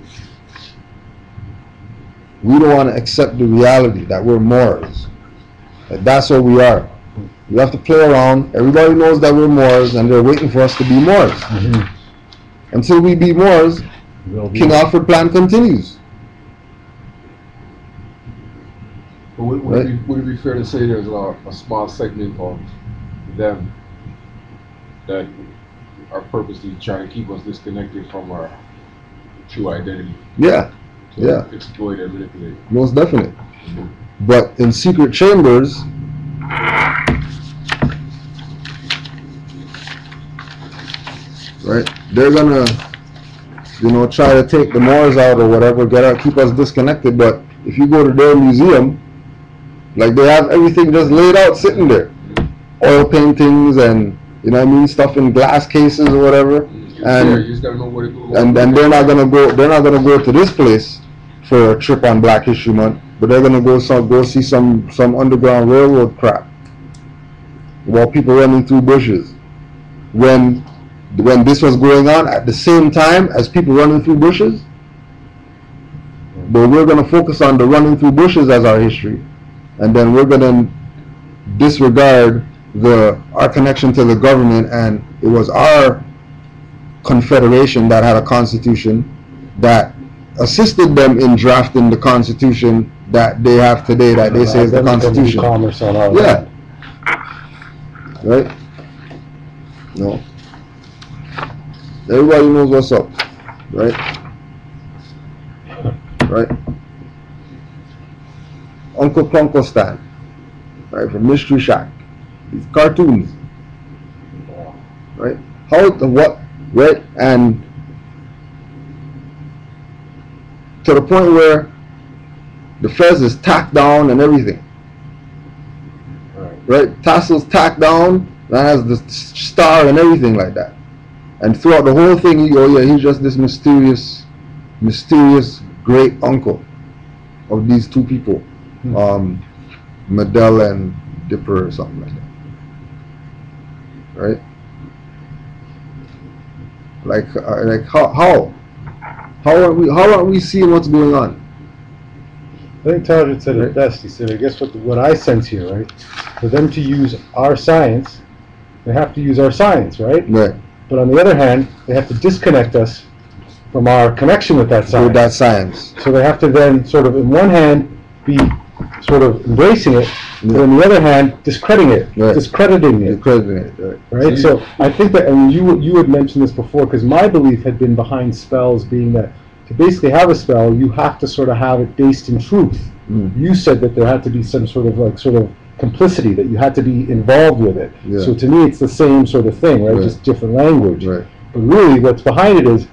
We don't want to accept the reality that we're Moors. That's what we are. We have to play around. Everybody knows that we're Moors, and they're waiting for us to be Moors. Until we be Moors, King Alfred plan continues. But would it be fair to say there's a small segment of them that are purposely trying to keep us disconnected from our true identity. Yeah. To Yeah. exploit and manipulate. Most definitely. But in secret chambers, right, they're gonna, try to take the Moors out or whatever, keep us disconnected. But if you go to their museum, like they have everything just laid out sitting there, oil paintings and stuff in glass cases or whatever. And you just gotta know where to go. And then they're not gonna go to this place for a trip on Black History Month, but they're gonna go see some underground railroad crap while people running through bushes. When this was going on at the same time as people running through bushes, but we're gonna focus on the running through bushes as our history, and then we're gonna disregard our connection to the government, and it was our confederation that had a constitution that assisted them in drafting the constitution that they have today, that they say is the constitution. Commerce on all yeah. Right? No. Everybody knows what's up. Right? Right? Uncle Plunkle Stan. Right? From Mystery Shack. These cartoons. Right? What? Right? And to the point where the fez is tacked down and everything. Right? Tassels tacked down, that has the star and everything like that. And throughout the whole thing, he's just this mysterious great uncle of these two people, Medell and Dipper or something like that. Right? Like how aren't we seeing what's going on? I think Target said it best. He said, I guess what I sense here, right? For them to use our science, they have to use our science, right? Right. But on the other hand, they have to disconnect us from our connection with that science. With that science. So they have to then sort of, in one hand, be sort of embracing it, but on the other hand, discrediting it. Discrediting it, right? So I think that, and you had mentioned this before, because my belief had been behind spells being that to basically have a spell, you have to sort of have it based in truth. You said that there had to be some sort of complicity, that you had to be involved with it. Yeah. So to me, it's the same sort of thing, right? Just different language. Right. But really, what's behind it is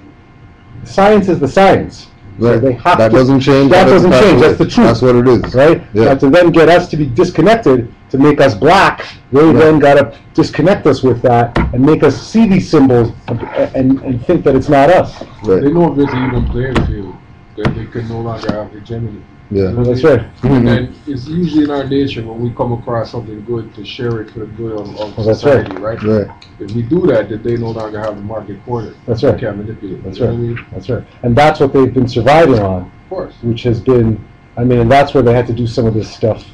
science is the science. Right. So they have that doesn't change. That doesn't change. That's the truth. That's what it is. Right? Yeah. But to then get us to be disconnected, to make us black, they then got to disconnect us with that and make us see these symbols and think that it's not us. Right. They know if there's an even playing field, that they can no longer have hegemony. Yeah, well, that's right. And then it's usually in our nature when we come across something good to share it for the good of society, right? If we do that, then they no longer have the market cornered. That's right. They can't manipulate. That's right. I mean? That's right. And that's what they've been surviving on. Of course. Which has been, and that's where they had to do some of this stuff,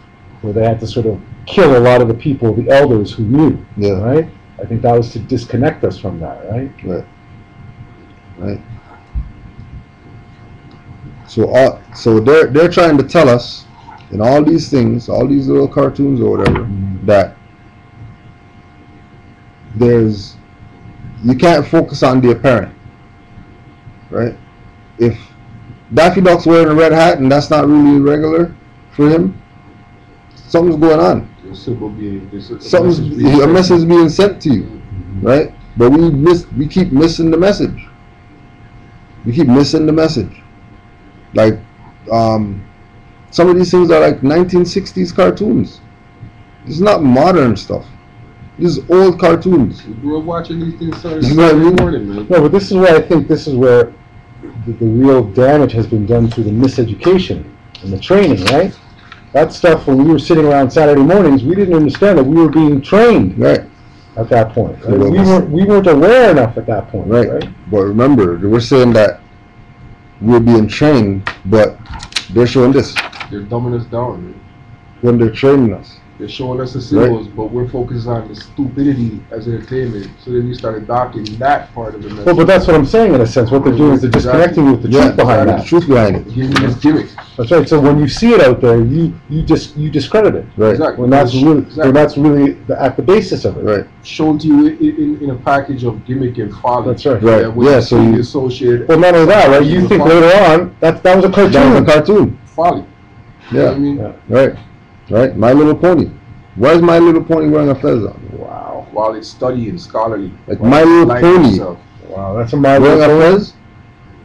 where they had to sort of kill a lot of the people, the elders who knew. Yeah. Right? I think that was to disconnect us from that, right? Right. Right. So they're trying to tell us in all these things, all these little cartoons or whatever, that you can't focus on the apparent, right? If Daffy Duck's wearing a red hat and that's not really regular for him, something's going on. A message is being sent to you, right? But we keep missing the message. We keep missing the message. Like, some of these things are like 1960s cartoons. This is not modern stuff. This is old cartoons. We grew up watching these things Saturday morning, man. No, but this is where I think this is where the real damage has been done through the miseducation and the training, right? That stuff, when we were sitting around Saturday mornings, we didn't understand that we were being trained. Right. At that point. Right? We weren't aware enough at that point. Right. But remember, we're saying that we're being trained, but they're showing this. They're dumbing us down, man. When they're training us. They're showing us the symbols, but we're focused on the stupidity as entertainment. So then you start adopting that part of the message. Well, but that's what I'm saying in a sense. What they're doing is they're disconnecting you with the truth behind that. The truth behind it. Giving you this gimmick. That's right. So when you see it out there, you discredit it. Right. Exactly. When that's really at the basis of it. Right. Shown to you in a package of gimmick and folly. That's right. Right. Yeah. So you associate. Well, not only that, right? You think later on that was a cartoon. That was a cartoon. Folly. Yeah. You know what I mean? Yeah. Right. Right. My Little Pony. Why is My Little Pony wearing a fez on? Wow. While it's studying, scholarly. Like My Little Pony. Itself. Wow, that's a My Wearing Little a Pony. fez?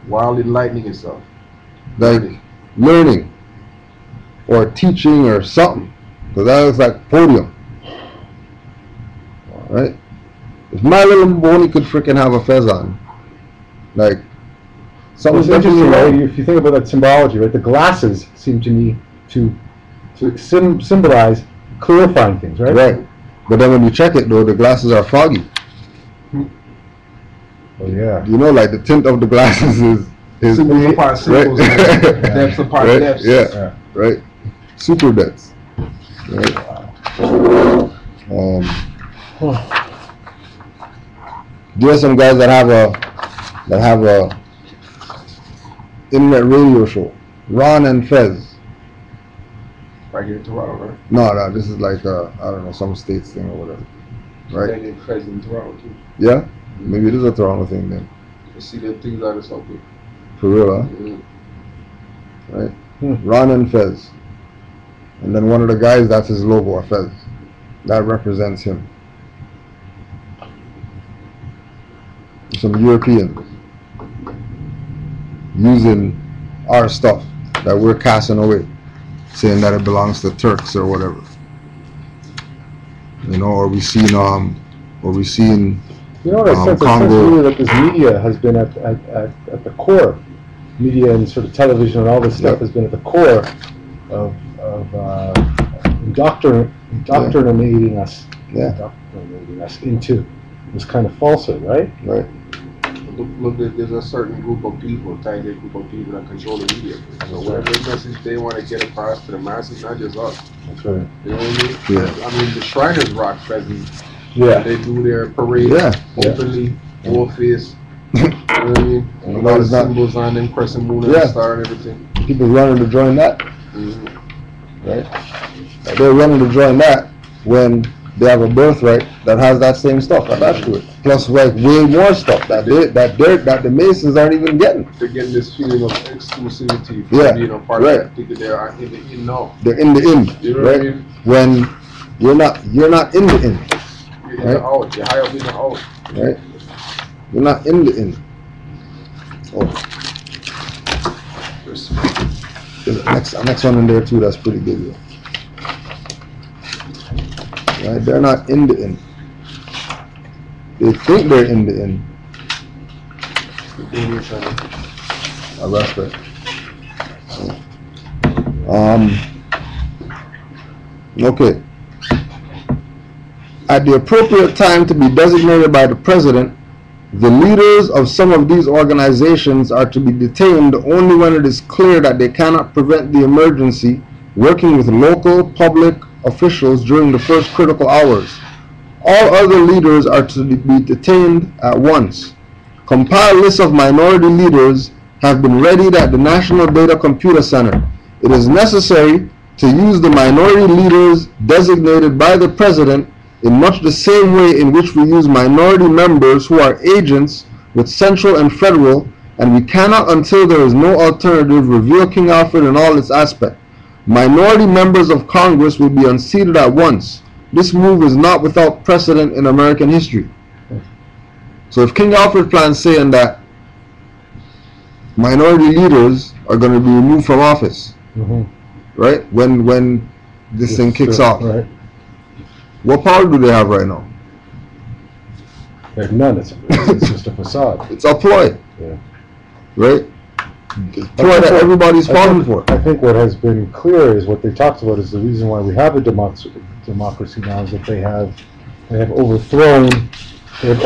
While enlightening itself. Like learning. Or teaching or something. Because that looks like podium. Right? If My Little Pony could freaking have a fez on. Like, something's interesting, definitely right? If you think about that symbology, right? The glasses seem to me to symbolize clarifying things, right? Right. But then when you check it, though, the glasses are foggy. Oh, yeah. You know, like the tint of the glasses is Symbols upon symbols. right. Depths upon Right? depths. Yeah. Right. Super depths. Right. There are some guys that have a internet radio show, Ron and Fez. Right here in Toronto, right? No, this is like I don't know, some states thing or whatever. Right? They Fez in Toronto too. Yeah? Maybe it is a Toronto thing then. You see the things out of something. For real, huh? Mm-hmm. Right? Ron and Fez. And then one of the guys, that's his logo, a Fez. That represents him. Some Europeans using our stuff that we're casting away, saying that it belongs to Turks or whatever. You know, or we seen You know what I sense? I sense really that this media has been at the core. Media and sort of television and all this stuff has been at the core of indoctrinating us. Indoctrinating us into this kind of falsehood, right? Right. Look, there's a certain group of people, targeted group of people that control the media. So whatever message they want to get across to the masses, not just us. That's right. You know what I mean? Yeah. I mean, the Shriners rock pheasants. Yeah. They do their parade openly, full face. You know what I mean? A lot of symbols on them, crescent moon and star and everything. People running to join that. Mm-hmm. Right? They're running to join that when they have a birthright that has that same stuff attached to it. Plus, like way more stuff that the Masons aren't even getting. They're getting this feeling of exclusivity Yeah, being a part of that. Thinking they are in the in now. They're in the in, You know right? what I mean? When you're not in the in. You're in the out. You're high up in the out. Right? You're not in the in. Oh. There's next one in there too. That's pretty good. Yeah. Right? They're not in the in. They think they're in the in. I respect. Okay. At the appropriate time to be designated by the president, the leaders of some of these organizations are to be detained only when it is clear that they cannot prevent the emergency, working with local public officials during the first critical hours. All other leaders are to be detained at once. Compiled lists of minority leaders have been readied at the National Data Computer Center. It is necessary to use the minority leaders designated by the president in much the same way in which we use minority members who are agents with central and federal, and we cannot, until there is no alternative, reveal King Alfred in all its aspects. Minority members of Congress will be unseated at once. This move is not without precedent in American history. So if King Alfred plans saying that minority leaders are going to be removed from office, right, when this thing kicks off, right. What power do they have right now? They have none. It's just a facade. It's a ploy. Yeah. Right? It's a ploy that everybody's falling for. I think what has been clear is what they talked about is the reason why we have a democracy now is that they have overthrown the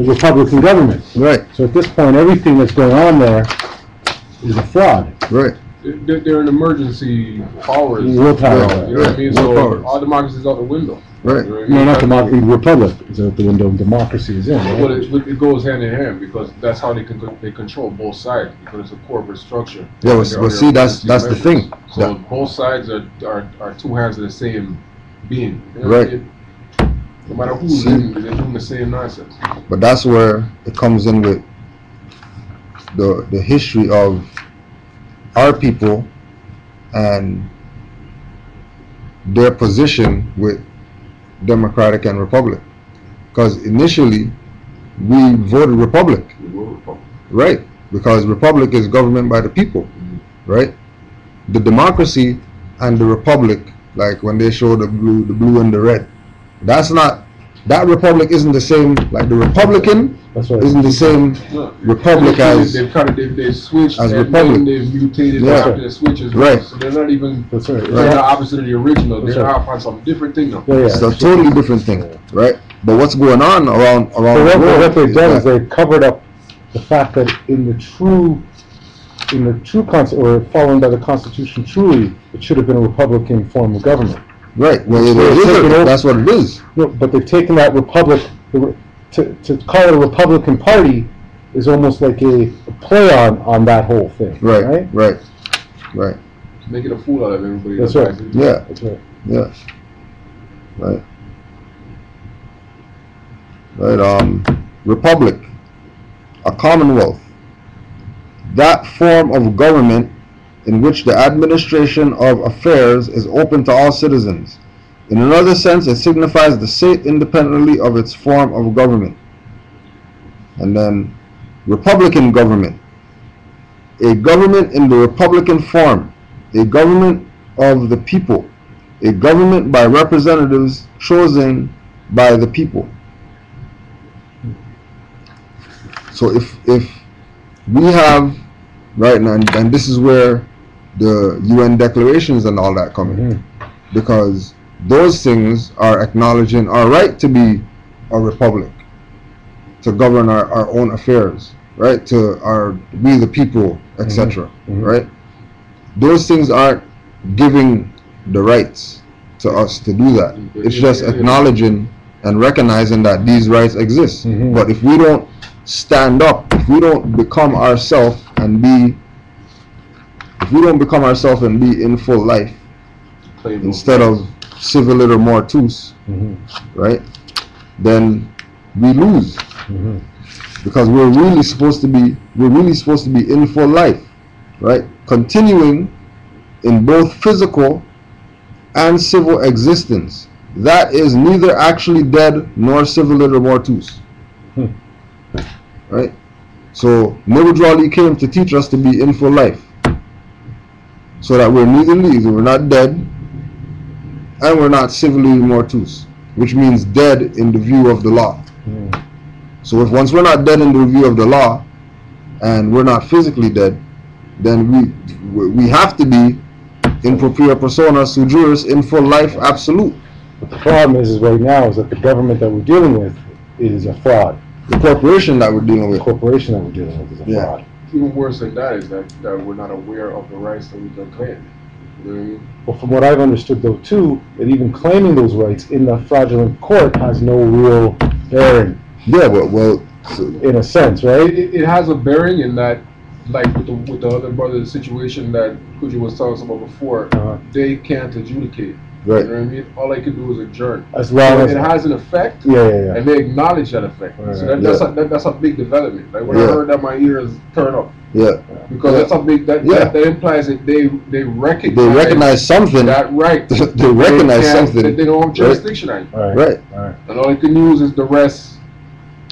Republican government. Right. So at this point, everything that's going on there is a fraud. Right. they're an emergency powers. Willpower. You know what I mean? So all democracy is out the window. Right. You know what I No, mean? not democracy. Republic is out the window. Democracy is in. Right? Well, it goes hand in hand because that's how they control both sides because it's a corporate structure. Yeah, well, see, that's the thing. So both sides are two hands of the same being. You know right. No matter who's in, they're doing the same nonsense. But that's where it comes in with the history of our people and their position with Democratic and Republic. Because initially we voted Republic. Right. Because Republic is government by the people. Right. The democracy and the Republic, like when they show the blue and the red, that's not, that Republic isn't the same, like the Republican isn't the same Republic as they've switched as and Republic. They've mutated after the switches. Right. So they're not even That's right. they're the opposite of the original. They're off on some different thing now. Yeah, It's a totally different thing, right? But what's going on around So the world? what they've done is they've covered up the fact that in the true or following by the Constitution, truly, it should have been a Republican form of government. Right. Well, it is. That's what it is. No, but they've taken that Republic to call it a Republican Party is almost like a play on that whole thing. Right. Right. Right. Making a fool out of everybody. That's right. Yeah. That's right. Yeah. Right. Right. Republic, a commonwealth. That form of government in which the administration of affairs is open to all citizens. In another sense, it signifies the state independently of its form of government. And then, Republican government. A government in the Republican form. A government of the people. A government by representatives chosen by the people. So if we have, right now, and this is where the UN declarations and all that come in, because those things are acknowledging our right to be a republic, to govern our own affairs, right, to we the people, etc. Right? Those things aren't giving the rights to us to do that. It's just acknowledging and recognizing that these rights exist. But if we don't stand up, if we don't become ourselves and be in full life instead of civiliter mortus, right, then we lose. Because we're really supposed to be in full life, right, continuing in both physical and civil existence. That is neither actually dead nor civiliter mortus. Right? So Nibudrali came to teach us to be in full life, so that we're neither we're not dead and we're not civiliter mortus, which means dead in the view of the law. So if once we're not dead in the view of the law and we're not physically dead, then we have to be in propria persona sui juris, in full life absolute. But the problem is right now is that the government that we're dealing with is a fraud. The corporation that we're dealing with. The corporation that we're dealing with is a fraud. Even worse than that is that we're not aware of the rights that we can claim. You know what I mean? Well, from what I've understood though too, that even claiming those rights in the fraudulent court has no real bearing. Yeah, well so in a sense, right? It has a bearing in that, like with the other brother, the situation that Kuji was telling us about before, they can't adjudicate. Right. You know what I mean? All they can do is adjourn. As long as it has an effect, yeah. and they acknowledge that effect. Right. So that's a big development. Like when I heard that, my ears turn up. Yeah. Because that's a big that implies that they recognize. They recognize something. That right. They recognize something. That they don't have jurisdiction on you. Right. And all they can use is the rest.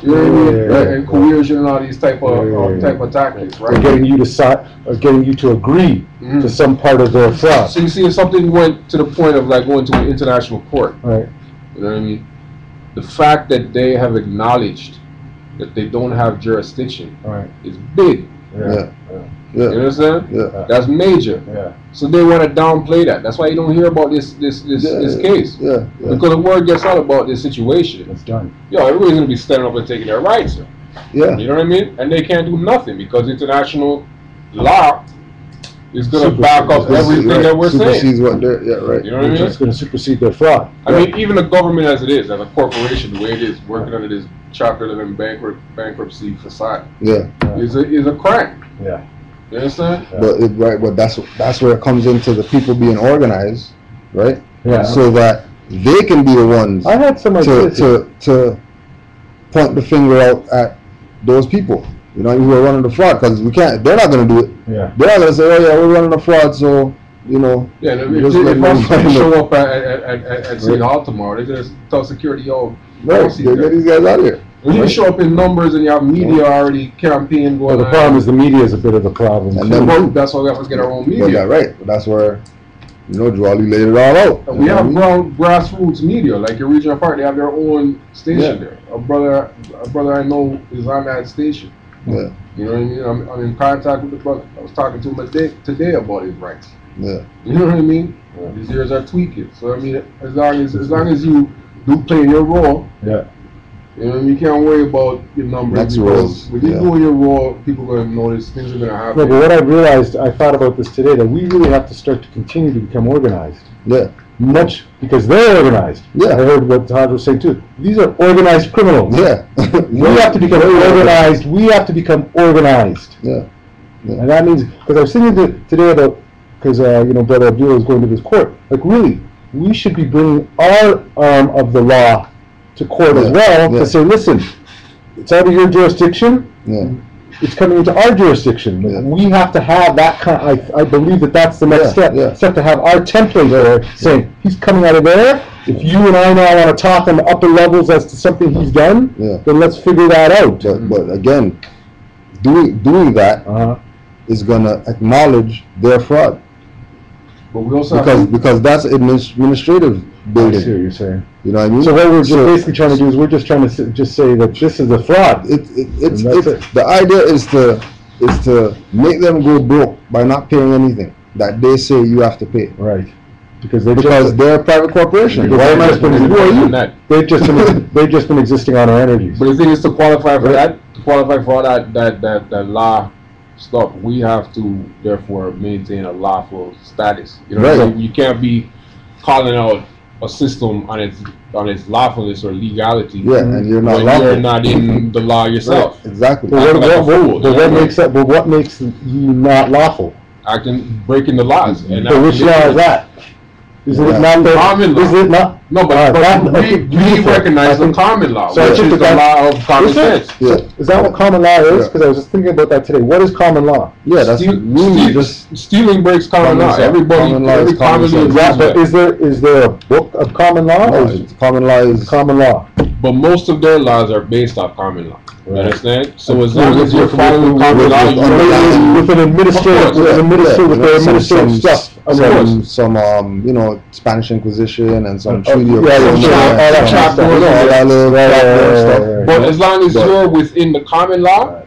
You know what I mean? Right. And coercion and all these type of tactics, right? They're getting you to agree to some part of their fraud. So you see, if something went to the point of like going to an international court, right? You know what I mean? The fact that they have acknowledged that they don't have jurisdiction, right, is big. Yeah. You understand? Yeah. That's major. Yeah. So they want to downplay that. That's why you don't hear about this case. Yeah. Because the word gets out about this situation. It's done. Yo, everybody's gonna be standing up and taking their rights. Yeah. You know what I mean? And they can't do nothing because international law, is going to back up everything that we're saying. What they're, right. You know what I mean? It's going to supersede their fraud. I mean, even the government as it is, as a corporation, the way it is, working under this Chapter 11 bankruptcy facade, is a crime. Yeah. You understand? Yeah. But that's where it comes into the people being organized, right? Yeah. So that they can be the ones I had some to point the finger out at those people, you know, who are running the fraud, because we can't. They're not going to do it. Yeah. They're not going to say, "Oh yeah, we're running the fraud," so you know. Yeah. If I show up at City Hall tomorrow, they're going to tell security, "Yo, right, get these guys out of here." When you show up in numbers and you have media already campaign going on. The problem is the media is a bit of a problem. And then that's why we have to get our own media. But that's where, you know, Jolly laid it all out. And we have grassroots media, like your regional park. They have their own station there. A brother I know is on that station. Yeah. You know what I mean? I'm in contact with the brother. I was talking to him today about his rights. Yeah. You know what I mean? Yeah. These ears are tweaking. So I mean, as long as you do play your role. Yeah. You know, you can't worry about your numbers, because when you do your role, people are going to notice, things are going to happen. No, but what I realized, I thought about this today, that we really have to start to continue to become organized. Yeah. Much, because they're organized. Yeah. I heard what Todd was saying too. These are organized criminals. Yeah. We have to become organized. We have to become organized. Yeah. And that means, because I was thinking today about, because, you know, Brother Abdullah is going to this court. Like, really, we should be bringing our arm of the law to court as well, to say, listen, it's out of your jurisdiction, it's coming into our jurisdiction. We have to have that kind, I believe that's the next step. Step to have our template there saying, he's coming out of there. If you and I now want to talk on the upper levels as to something he's done, then let's figure that out. But again, doing that is going to acknowledge their fraud. But we also because that's administrative building. I see what you're saying. You know what I mean? So what we're just basically trying to do is we're just trying to just say that this is a fraud. The idea is to make them go broke by not paying anything that they say you have to pay. Right. Because they're a private corporation. Who are you? They've just been existing on our energies. But the thing is, to qualify for that, all that law stuff, we have to therefore maintain a lawful status. You know, so you can't be calling out a system on its lawfulness or legality. Yeah, and you're not when you're not in the law yourself. Right, exactly. But what makes you not lawful? Breaking the laws. And which law is that? Is it not the common law? Is it not? No, but we recognize the common law, which is the law of common sense. Is that what common law is? Because I was just thinking about that today. What is common law? Yeah, that's stealing breaks common law. Every common law. But is there a book of common law? No, common law is common law. But most of their laws are based off common law. You understand? So as long as you're following common law, with an administrative, with their administrative stuff. Some you know, Spanish Inquisition and some treaty of but as long as you're within the common law,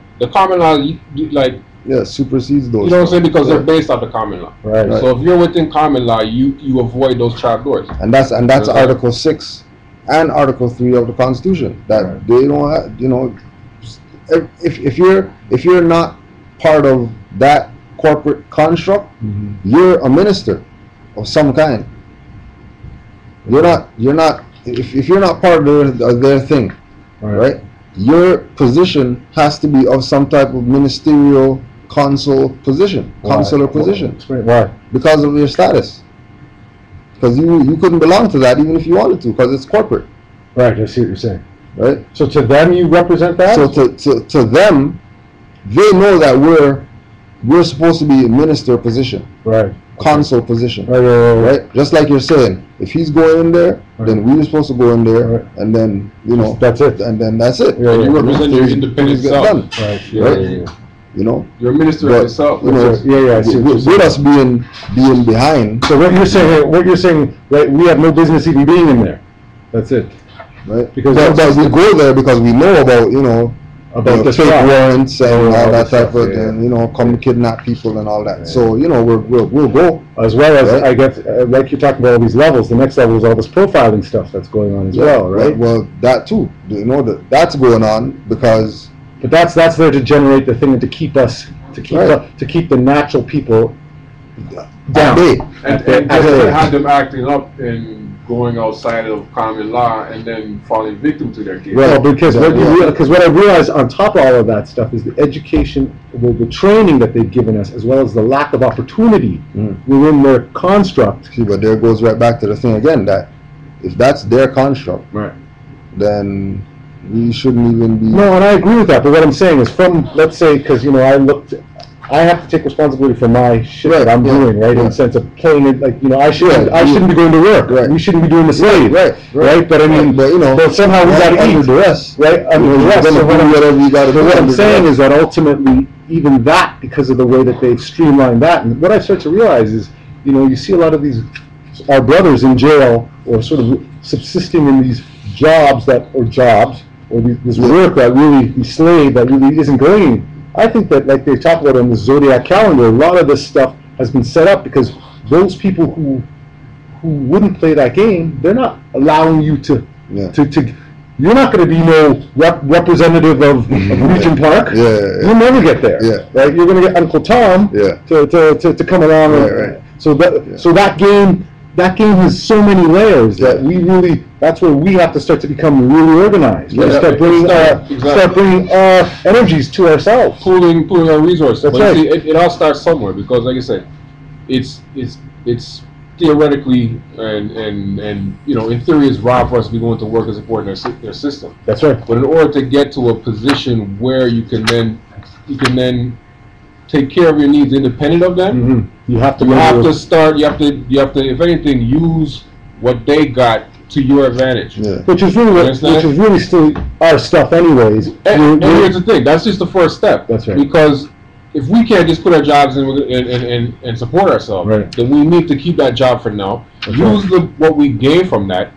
supersedes those. You know what I'm saying? Because they're based off the common law. Right. So if you're within common law, you avoid those trapdoors. And that's Article 6 and Article 3 of the Constitution. That they don't have, you know, if you're not part of that corporate construct, you're a minister of some kind. You're not. If you're not part of their thing, right? Your position has to be of some type of ministerial consular position. Why? Because of your status. Because you couldn't belong to that even if you wanted to, because it's corporate. Right. I see what you're saying. Right. So to them, you represent that. So to them, they know that we're supposed to be a minister position. Right. Consul position. Right. Just like you're saying, if he's going in there, then we're supposed to go in there, and then that's it. And then that's it. Yeah, you represent your independent self. Right. You know, you're a minister of yourself. You know, with us being behind. So what you're saying, right? We have no business even being in there. That's it. Right. Because we go there because we know about the fake warrants and all that type of thing, come kidnap people and all that. So we'll go, as well as I get like you're talking about all these levels. The next level is all this profiling stuff that's going on as well, right? Well, that too. That's going on because. But that's there to generate the thing and to keep us to keep the natural people down. And just had them acting up and going outside of common law and then falling victim to their case. Well, because what I realized on top of all of that stuff is the education, the training that they've given us, as well as the lack of opportunity within their construct. See, but there goes right back to the thing again, that if that's their construct, right, then we shouldn't even be... No, and I agree with that, but what I'm saying is from, let's say, because, I have to take responsibility for my shit that I'm doing, right? In the sense of playing it, like, I shouldn't be going to work. Right. We shouldn't be doing the slave. Right. But I mean, but somehow we got to eat. Under duress. Right? Under duress. So what I'm saying is that ultimately, even that, because of the way that they've streamlined that, and what I start to realize is, you see a lot of these, our brothers in jail, or sort of subsisting in these jobs, or this work that really, these slave that really isn't going. I think that, like they talk about on the Zodiac calendar, a lot of this stuff has been set up because those people who wouldn't play that game, they're not allowing you to you're not going to be no representative of Regent Park. You'll never get there. Right? You're going to get Uncle Tom to come along. So that game has so many layers that we really, that's where we have to start to become really organized. Right? Start bringing our energies to ourselves. Pooling our resources. That's but right. See, it all starts somewhere, because like I said, it's theoretically and in theory it's wrong for us to be going to work and supporting their system. That's right. But in order to get to a position where you can then take care of your needs independent of them, you have to start. You have to, if anything, use what they got to your advantage. Which is really still our stuff, anyways. And here's the thing: that's just the first step. That's right. Because if we can't just put our jobs in and support ourselves, then we need to keep that job for now. Use what we gain from that.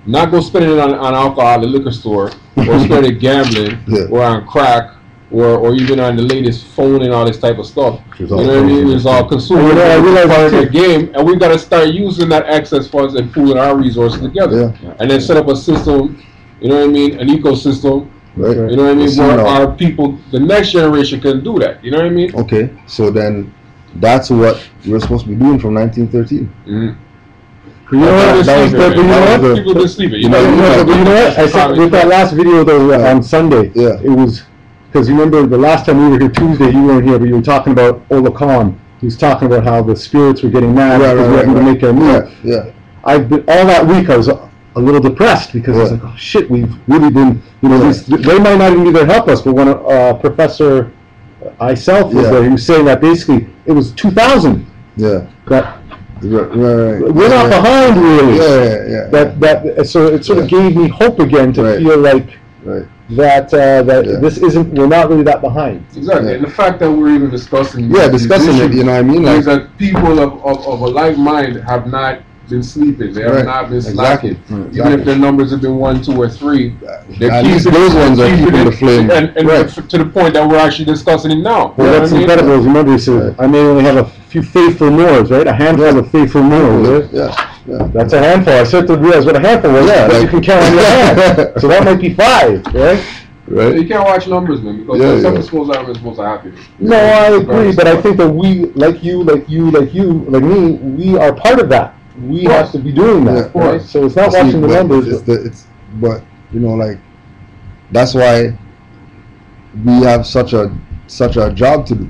Not go spending it on alcohol at the liquor store, or spend it gambling, or on crack. Or even on the latest phone and all this type of stuff. You know what I mean? It's all consumer part of the game, and we've got to start using that excess funds and pooling our resources together, and then set up a system. You know what I mean? An ecosystem. You know what I mean? Where our people, the next generation, can do that. You know what I mean? Okay, so then that's what we're supposed to be doing from 1913. You know what? People didn't sleep it. You know what? I said with that last video though on Sunday, it was. Because you remember the last time we were here Tuesday, you weren't here, but you were talking about Ola Khan. He was talking about how the spirits were getting mad because we were going to make our move. I've been, all that week I was a little depressed because I was like, oh shit, we've really been, they might not even be there to help us, but when Professor Iself was there, he was saying that basically it was 2000. That we're not behind really. So it sort of gave me hope again to feel like that this isn't, we're not really that behind. Exactly, and the fact that we're even discussing discussing it, you know what I mean? Means that people of a like mind have not been sleeping. They have not been slacking. Even if their numbers have been 1, 2, or 3, they're keeping those ones are keeping the flame. And to the point that we're actually discussing it now. Well, that's incredible. Remember, he said, I may only have a few faithful Moors, right? A handful of faithful Moors. That's a handful. I started to realize what a handful was. But you can count on your hand. So that might be 5, right? You can't watch numbers, man, because something's supposed to happen. No, I agree, but I think that we, like you, like me, we are part of that. We have to be doing that, right? So it's not watching the numbers. But that's why we have such a job to do.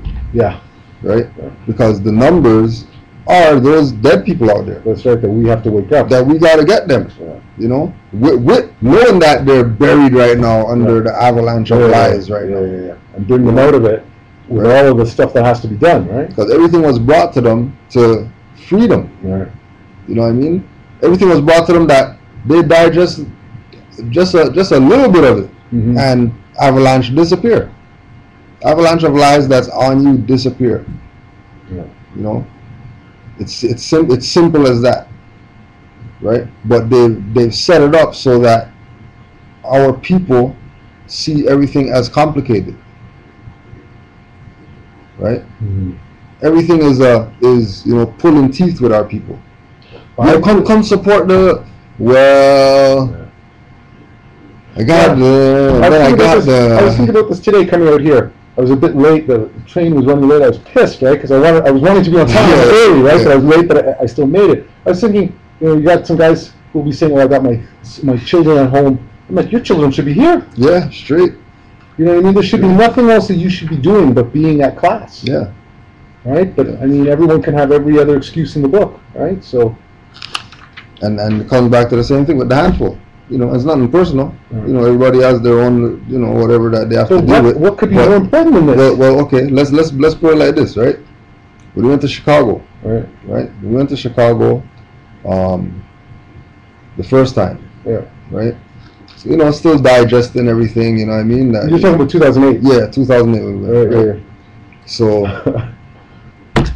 Right? Because the numbers are those dead people out there. That's right. That we have to wake up. That we gotta get them. With knowing that they're buried right now under the avalanche of lies right now. And bring them out of it with all of the stuff that has to be done, right? Because everything was brought to them to freedom. You know what I mean? Everything was brought to them that they die just a little bit of it, and avalanche disappear. Avalanche of lies that's on you disappear. You know, it's simple as that, right? But they've set it up so that our people see everything as complicated, right? Everything is pulling teeth with our people. Come support the I was thinking about this today coming out here. I was a bit late. The train was running late. I was pissed, right? Because I was wanting to be on time early, right? So I was late, but I still made it. I was thinking, you got some guys who'll be saying, "Oh, I got my children at home." I'm like, your children should be here. Yeah, straight. You know what I mean? There should be nothing else that you should be doing but being at class. Yeah. Right? But I mean, everyone can have every other excuse in the book, right? So. And it comes back to the same thing with the handful. It's nothing personal. Everybody has their own, whatever that they have to deal with. What could be more important than this? Well, okay. Let's put it like this, right? We went to Chicago. Right. We went to Chicago, the first time. Yeah. Right. So, still digesting everything. You know what I mean? You're talking about 2008. Yeah, 2008. We went, right. So.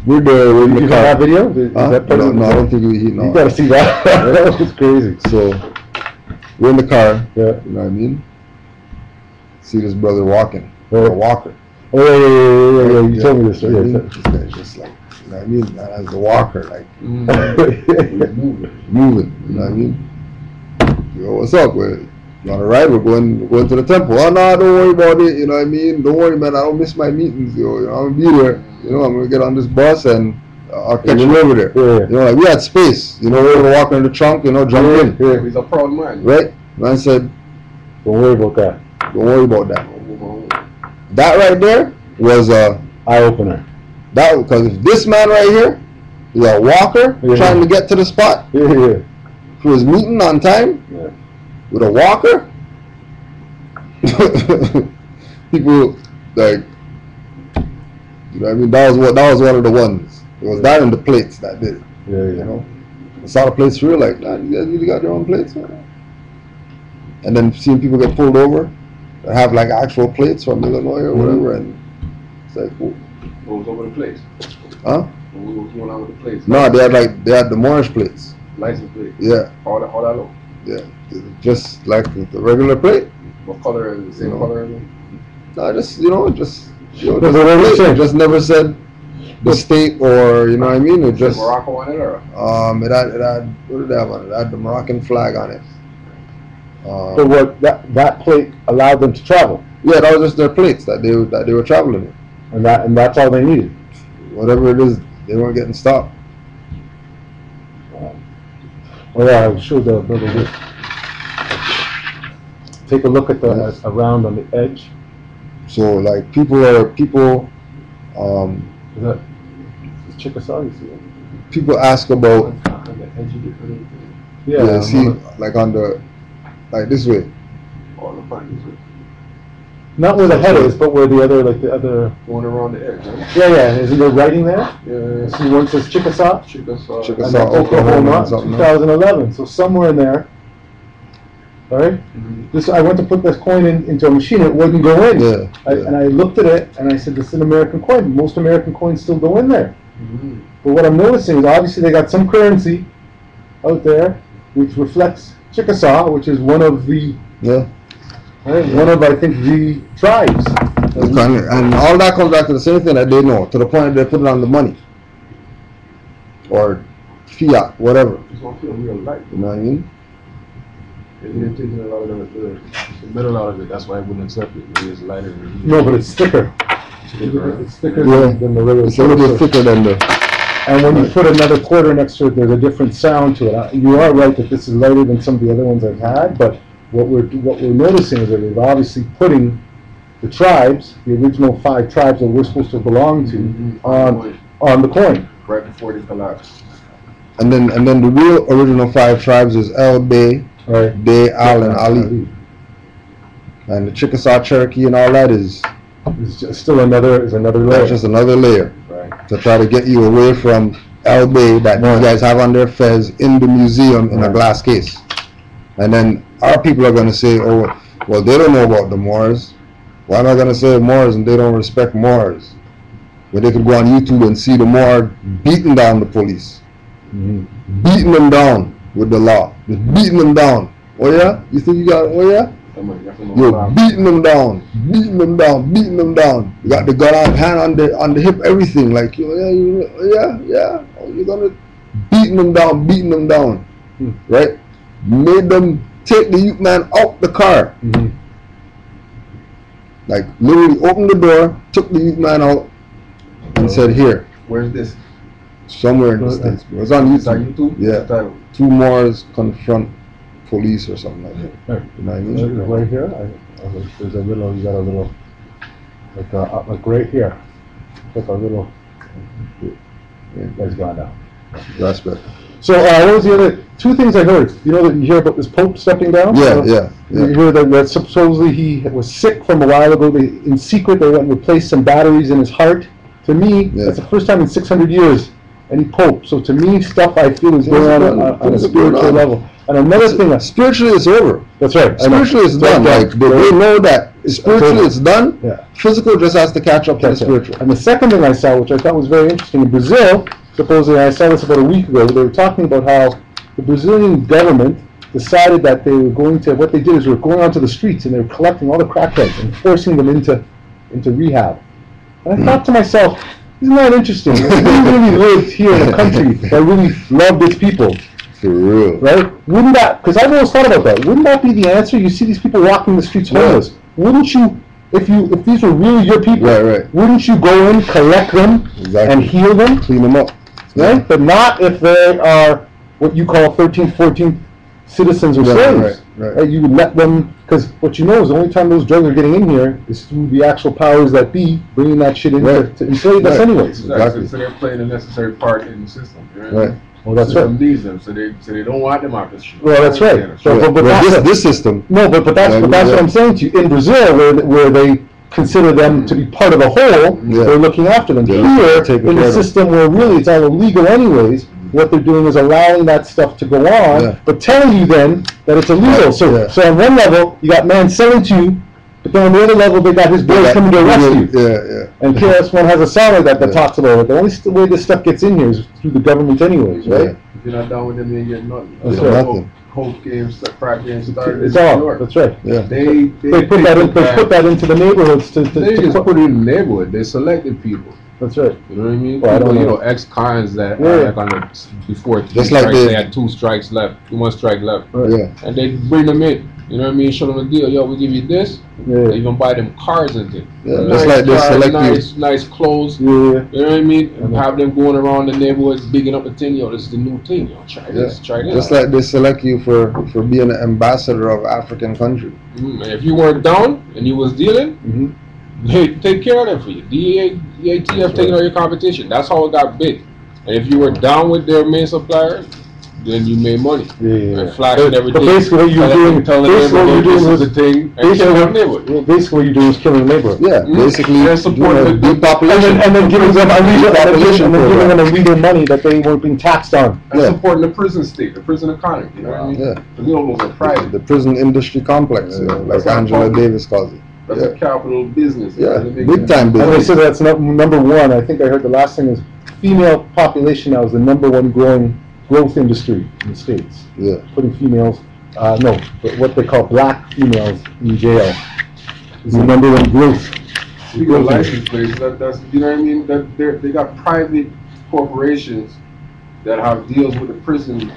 We're there. We're in the car. That video? Is that part no, I don't think we. No. You gotta see that. That was crazy. So we're in the car. Yeah. You know what I mean? See this brother walking. A walker. Oh yeah. You told me this. Right? This guy's just like, you know what I mean? As the walker, like moving. You know what I mean? Yo, what's up? You on a ride? We're going to the temple. Oh no, don't worry about it. You know what I mean? Don't worry, man. I don't miss my meetings. I'm gonna be there. I'm gonna get on this bus and I'll catch you over there. Yeah. Like we had space. We were walking in the trunk. Jump in. Yeah. He's a proud man. Right? Man said, "Don't worry about that. Don't worry about that." That right there was a eye opener. That because if this man right here is a walker trying to get to the spot, for his meeting on time with a walker, people like. You know what I mean? That was one of the ones. It was that and the plates that did it. Yeah. I saw the plates for real, like, nah, you guys really got your own plates? And then seeing people get pulled over that have like actual plates from Illinois or whatever, and it's like, cool. What was over the plates? Huh? What was going on with the plates? No, they had the Moorish plates. License plate? Yeah. How that look? Yeah. Just like the regular plate. What color is the same color as it? No, just never said the state or you know what I mean. It just Morocco on it or? It had what did it have on it? It had the Moroccan flag on it. So what that plate allowed them to travel? Yeah, that was just their plates that they were traveling in. And that's all they needed. Whatever it is, they weren't getting stopped. Well, yeah, I'm sure the brother did. Take a look at the around on the edge. So like people. Is that Chickasaw? You see it? People ask about. On the edge of it. Yeah. See, like on the, like this way. On the front this way. Not where the head is, but where the other Going around the edge, right? Yeah. Isn't there writing there? Yeah. See, one says Chickasaw. Chickasaw, Oklahoma, 2011. So somewhere in there. All right. Mm-hmm. I went to put this coin into a machine. It wouldn't go in. And I looked at it and I said, "This is an American coin. Most American coins still go in there." Mm-hmm. But what I'm noticing is obviously they got some currency out there which reflects Chickasaw, which is one of the one of I think the tribes. And all that comes back to the same thing that they know, to the point that they put it on the money or fiat, whatever. It's gonna feel real light. You know what I mean? You're taking a lot of the middle out of it. That's why I wouldn't accept it. Maybe it's lighter. No, but it's thicker. It's thicker than the regular. It's a little bit thicker than the. And when you put another quarter next to it, there's a different sound to it. You are right that this is lighter than some of the other ones I've had, but what we're noticing is that we're obviously putting the tribes, the original 5 tribes that we're supposed to belong to, on the coin. Right before they collapse. And then the real original 5 tribes is El Bay, Day, Al, and Ali. And the Chickasaw, Cherokee, and all that is still another layer. That's just another layer. Right. To try to get you away from El Bay that these guys have on their fez in the museum in a glass case. And then our people are going to say, oh, well, they don't know about the Moors. Why am I going to say Moors and they don't respect Moors? Where they could go on YouTube and see the Moor beating down the police. Beating them down with the law. Just beating them down. Oh yeah? You think you got, oh yeah? You're beating them down. Beating them down. Beating them down. You got the gun on, hand on the hip, everything. Like, yeah. Oh, you're going to beating them down. Right? Made them take the youth man out the car. Like literally opened the door, took the youth man out, and said, "Here." Where's this? Somewhere in the States. It was on YouTube. It's on YouTube? Yeah. 2 Moors confront police or something like that. You know what I mean? Right here, there's a little, you got a little, like right here. Like a little, that's gone now. That's better. So what was the other 2 things I heard? You know that you hear about this Pope stepping down? Yeah. You hear that supposedly he was sick from a while ago. In secret, they went and replaced some batteries in his heart. To me, that's the first time in 600 years any Pope. So to me, stuff I feel is going on a spiritual level. And another thing, spiritually it's over. That's right. Spiritually it's done. Like they know that spiritually it's done. Yeah. Physical just has to catch up to the spiritual. And the second thing I saw, which I thought was very interesting, in Brazil, supposedly I saw this about a week ago, they were talking about how the Brazilian government decided that they were going to, what they did is they were going onto the streets and they were collecting all the crackheads and forcing them into rehab. And I thought to myself, isn't that interesting? If we really lived here in a country that really loved its people, for real, right? Wouldn't that, because I've always thought about that, wouldn't that be the answer? You see these people walking the streets homeless. Wouldn't you, if these were really your people, wouldn't you go in, collect them, and heal them? Clean them up. Right? But not if they are what you call 13th, 14th citizens or slaves. Right. You would let them, because what you know is the only time those drugs are getting in here is through the actual powers that be bringing that shit in to enslave us anyways. Exactly. So they're playing a necessary part in the system. Right. Well, that's right. Needs them, so they don't want them out the street. Well, that's right. But this system. No, but that's what I'm saying to you. In Brazil, where they consider them to be part of the whole, they're looking after them. Here, in the system where really it's all illegal anyways, what they're doing is allowing that stuff to go on, but telling you then that it's illegal. So on one level, you got man selling to you, but then on the other level, they got his boys coming to arrest you. And KRS-One has a song like that talks about it. The only way this stuff gets in here is through the government anyways, right? If you're not down with them, you ain't getting nothing. That's right. Hope games, crack games started it's all, New York. That's right. Yeah. They put that into the neighborhoods they just put it in the neighborhood. They selected people. That's right. You know what I mean? Well, people, you know, ex-cons that like on the, before 3 just strikes, like they had 2 strikes left, 1 strike left. Yeah. And they bring them in. You know what I mean? Show them a deal. Yo, we give you this. They even buy them cars and things. Yeah. Just like they select nice clothes. Yeah. You know what I mean? And have them going around the neighborhoods, bigging up the thing. Yo, this is the new thing. Yo, try this. Try this. Just like they select you for being an ambassador of African country. And if you weren't down and you was dealing, they take care of that for you. DEA, DATF taking all your competition. That's how it got big. And if you were down with their main supplier, then you made money. And flashing everything. But basically what you're doing, was the thing. Basically what you're doing is killing the neighborhood. Yeah, basically supporting the depopulation. And then giving them illegal money that they weren't being taxed on. And supporting the prison state, the prison economy. You know what I mean? Yeah. The little are private. The prison industry complex, like Angela Davis calls it. That's a capital business. Yeah, big time business. And they said that's number 1. I think I heard the last thing is female population now is the number 1 growth industry in the States. Yeah. Putting females, but what they call black females in jail is the number 1 growth. Speaking of license plates, that's you know what I mean? That they got private corporations that have deals with the prison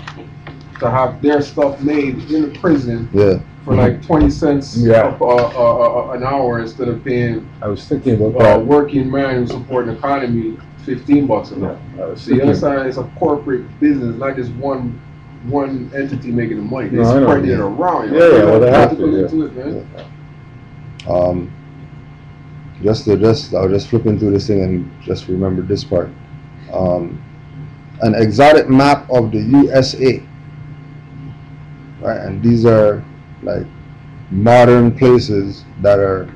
to have their stuff made in the prison. Yeah. For like 20 cents an hour instead of paying. I was thinking about that. Working man who's supporting the economy $15 an hour. So the other side is a corporate business, not just one entity making the money. They're spreading it around. Well, they have to. I was just flipping through this thing and just remember this part. An exotic map of the USA. Right, and these are like modern places that are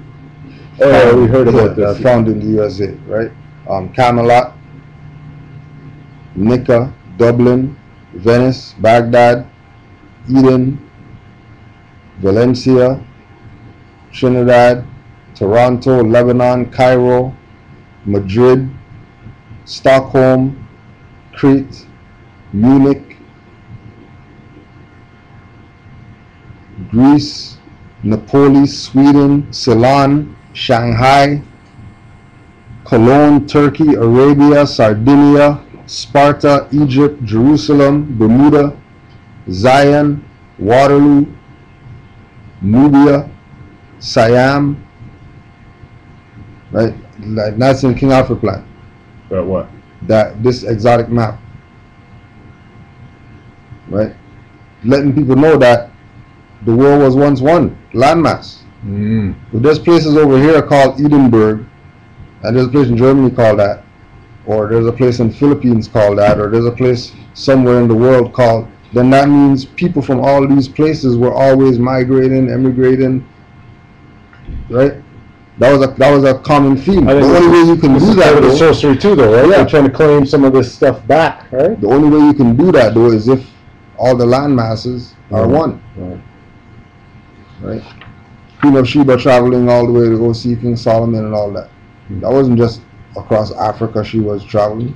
we heard about this. Found in the USA, right? Camelot, Nika, Dublin, Venice, Baghdad, Eden, Valencia, Trinidad, Toronto, Lebanon, Cairo, Madrid, Stockholm, Crete, Munich, Greece, Napoli, Sweden, Ceylon, Shanghai, Cologne, Turkey, Arabia, Sardinia, Sparta, Egypt, Jerusalem, Bermuda, Zion, Waterloo, Nubia, Siam, right? Like that's in King Alfred plan. About what? That this exotic map, right? Letting people know that the world was once one landmass. But there's places over here called Edinburgh, and there's a place in Germany called that, or there's a place in Philippines called that, or there's a place somewhere in the world called. Then that means people from all these places were always migrating, emigrating, right? That was a common theme. The only way you can do that, is sorcery too, though, right? Yeah. They're trying to claim some of this stuff back, right? The only way you can do that, though, is if all the land masses are one, right? Queen of Sheba traveling all the way to go see King Solomon and all that. That wasn't just across Africa she was traveling,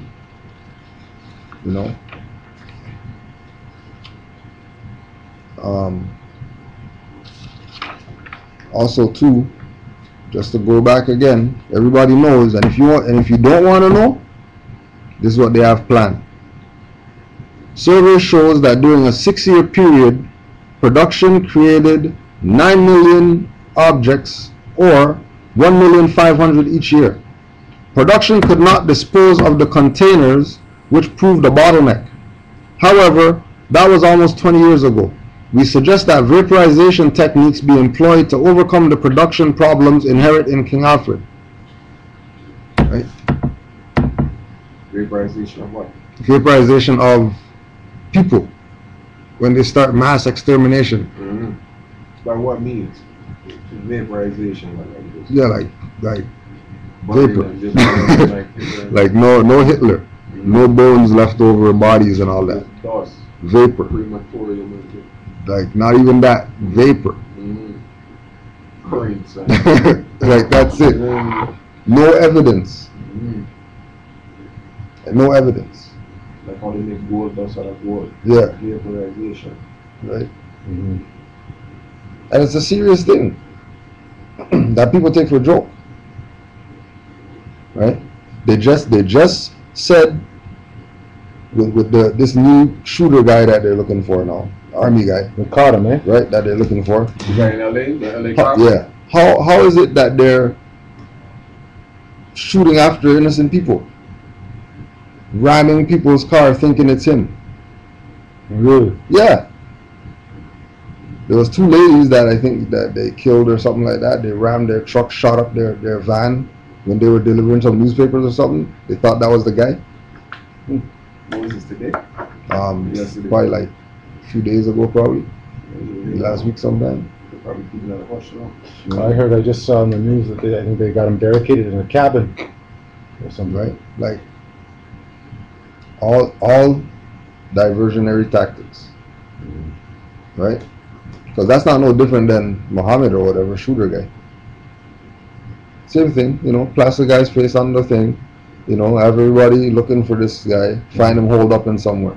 you know. Also, too, just to go back again, everybody knows, and if you don't want to know, this is what they have planned. Survey shows that during a 6-year period, production created 9 million objects, or 1,500,000 each year. Production could not dispose of the containers, which proved a bottleneck. However, that was almost 20 years ago. We suggest that vaporization techniques be employed to overcome the production problems inherent in King Alfred. Right? Vaporization of what? Vaporization of people when they start mass extermination. By what means? Vaporization, like yeah, like vapor. Like no Hitler, no bones left over bodies and all that. Dust. Vapor. Crematorium. Like not even that, vapor. Like that's it. No evidence. No evidence. Like how they make gold dust out of gold. Yeah. Vaporization. Right. And it's a serious thing that people take for a joke. Right? They just said with this new shooter guy that they're looking for now, army guy. They caught him, eh? Right, that they're looking for. The guy in LA? The LA cop? Yeah. How is it that they're shooting after innocent people? Ramming people's car thinking it's him. Really? Yeah. There was 2 ladies that I think that they killed or something like that. They rammed their truck, shot up their van when they were delivering some newspapers or something. They thought that was the guy. What was this today? Yesterday. Probably like a few days ago, probably. Last week sometime. They're probably keeping that a hush now. I just saw on the news that I think they got him barricaded in a cabin or something. Right? Like all diversionary tactics. Right? Because that's not no different than Muhammad or whatever, shooter guy. Same thing, you know, plaster guy's face on the thing, you know, everybody looking for this guy, find him holed up in somewhere.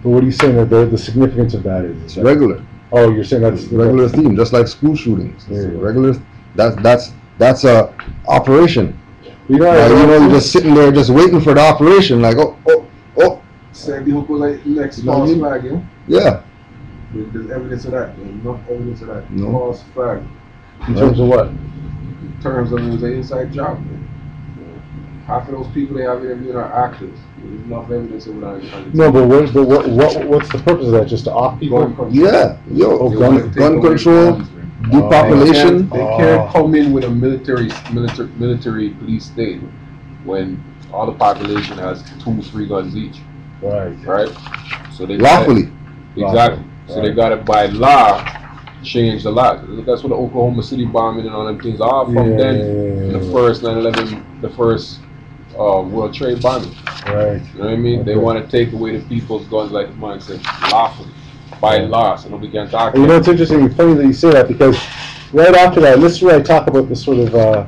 But what are you saying that the significance of that is? It's regular. Oh, you're saying that's the regular theme, just like school shootings. Regular. That's a operation. You know, you're just sitting there, just waiting for the operation. Like, oh. Sandy Hook was like next false flag, you know? Yeah. There's evidence of that. There's enough evidence of that. No. False flag. In terms of what? In terms of it was an inside job, man. Half of those people they have interviewed are actors. There's enough evidence of that. No, but what's the purpose of that? Just to off people? Yeah, gun control, depopulation. They can't come in with a military police state when all the population has 2-3 guns each. Right. So they lawfully. Exactly. So they got to by law change the law. That's what the Oklahoma City bombing and all them things are from then. The first 9/11, the first World Trade bombing. Right. You know what I mean? They want to take away the people's guns, like mine said, lawfully, by law, so nobody can talk. You know, it's interesting, funny that you say that, because right after that, this is where I talk about the sort of, what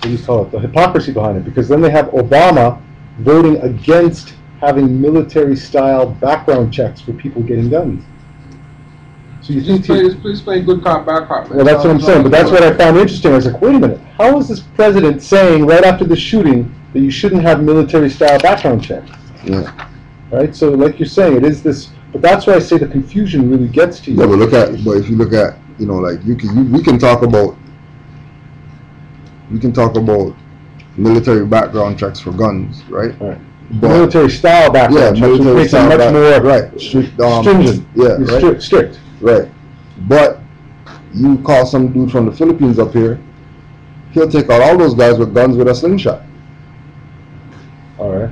do you call it, the hypocrisy behind it, because then they have Obama voting against having military-style background checks for people getting guns. So you think please play good cop, bad cop. Well, that's what I'm saying, but that's what I found interesting. I was like, wait a minute, how is this president saying right after the shooting that you shouldn't have military-style background checks? Yeah. Right. So, like you're saying, it is this, but that's why I say the confusion really gets to you. Yeah, but if you look at, you know, like we can talk about we can talk about military background checks for guns, right? Right. But, military style background, yeah, military makes style it much more right, strict, stringent. Yeah, right. Strict. Right. But you call some dude from the Philippines up here, he'll take out all those guys with guns with a slingshot. All right.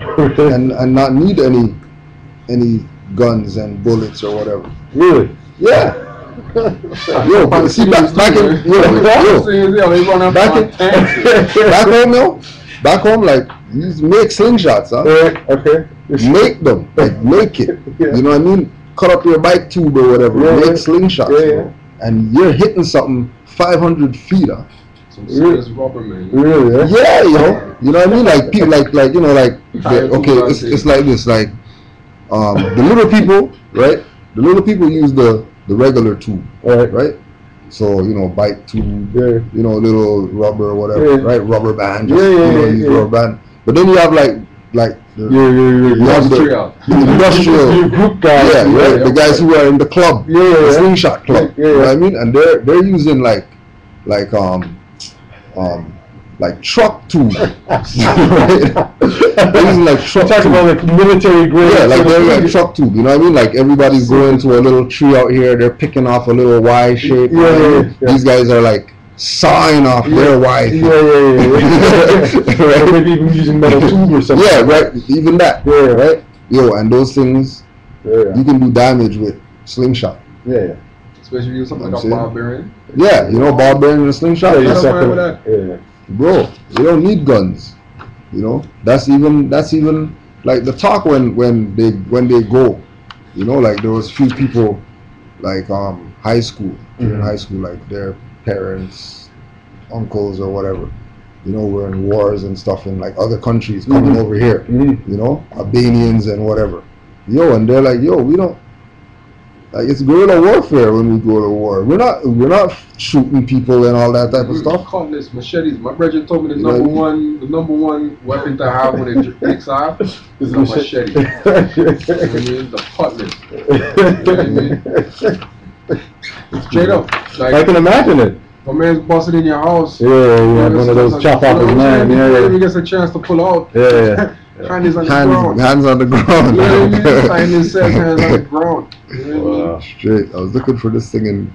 and not need any guns and bullets or whatever. Really? Yeah. Yo, see back home, yo. Back home, like, you make slingshots, huh? Yeah, okay. Make them, like, make it. Yeah. You know what I mean? Cut up your bike tube or whatever. Yeah, make slingshots, bro. And you're hitting something 500 feet, huh? Some serious rubber, man. Really? Yeah, yo. You know what I mean? Like people, like you know, like okay, it's like this, like the little people, right? The little people use the regular tube, right? So you know, bike tube, you know, little rubber or whatever, right? Rubber band, just, use rubber band. But then you have like the industrial group guys, right? The guys who are in the club, the slingshot club. You know what I mean? And they're using like truck tube. They're using like truck tube. Talking about like military grade. Yeah, like they're like truck tube. You know what I mean? Like everybody's going to a little tree out here. They're picking off a little Y shape. These guys are like sawing off their Y. Right? Maybe even using metal tube or something. Yeah, right. Even that. Yeah, right. Yo, and those things, you can do damage with slingshot. Yeah. Especially use something like a ball bearing. Yeah, you know, ball bearing and a slingshot. Bro, you don't need guns. You know, that's even like the talk when they go. You know, like there was few people like high school, in high school, like their parents, uncles or whatever. You know, were in wars and stuff in like other countries coming over here. You know, Albanians and whatever. Yo, and they're like, yo, we don't. Like it's guerrilla warfare when we go to war. We're not shooting people and all that type of stuff. Cutlass, machetes. My brother told me the number one weapon to have when it takes off is a machete. You know what I mean? The cutlass. You know what I mean? Straight up. Like, I can imagine it. My man's busting in your house. Yeah, one of those chop off his man. Yeah. He gets a chance to pull out. Yeah. Hands on the ground. Hands on the ground. You know what I mean? Hands on the ground. You know what I mean? Straight. I was looking for this thing in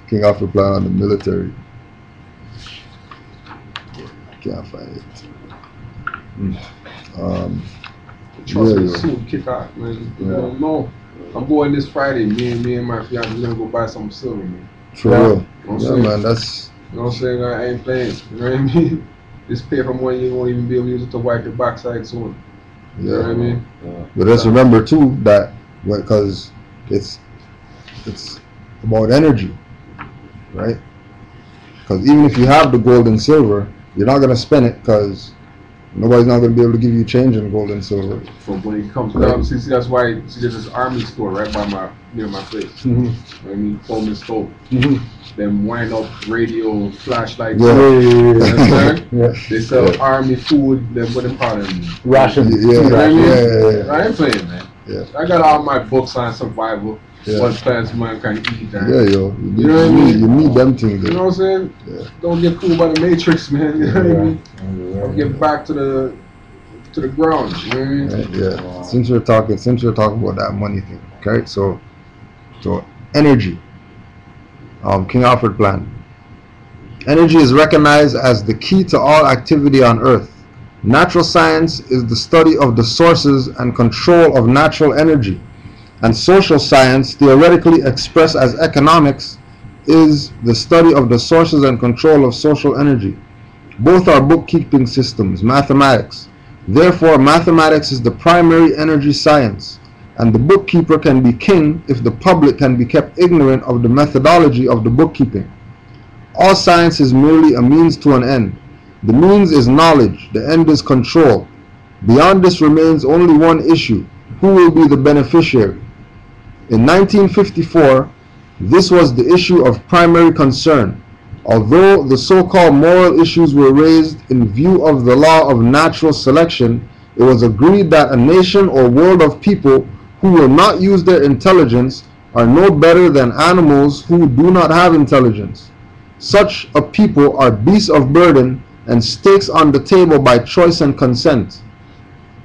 King Alfred Plan on the military. Can't find it. Trust me, soon kick out, man. You don't know. I'm going this Friday. Me and my fiance are gonna go buy some silver, man. For real. Yeah, man. That's. You know what I'm saying? I ain't playing. You know what I mean? This paper money, you won't even be able to use it to wipe your backside soon. You know what I mean? But let's remember too that because it's about energy, right? Because even if you have the gold and silver, you're not gonna spend it because nobody's not gonna be able to give you change in gold and silver. But when it comes down, see that's why there's this army store right by near my place. You know what I mean? Coleman Stove. Them wind up radio, flashlights. They sell army food. Then what they call them? Ration. I ain't playing, man. I got all my books on survival. What plants man can eat. And, you know what I mean? You need them things. You know what I'm saying? Don't get fooled by the Matrix, man. You know what I mean? Don't get back to the ground. You know what I mean? Yeah. Since you're talking about that money thing, okay? So energy. King Alfred Plan. Energy is recognized as the key to all activity on Earth. Natural science is the study of the sources and control of natural energy. And social science, theoretically expressed as economics, is the study of the sources and control of social energy. Both are bookkeeping systems, mathematics. Therefore, mathematics is the primary energy science, and the bookkeeper can be king if the public can be kept ignorant of the methodology of the bookkeeping. All science is merely a means to an end. The means is knowledge, the end is control. Beyond this remains only one issue: who will be the beneficiary? In 1954, this was the issue of primary concern. Although the so-called moral issues were raised in view of the law of natural selection, it was agreed that a nation or world of people who will not use their intelligence are no better than animals who do not have intelligence. Such a people are beasts of burden and stakes on the table by choice and consent.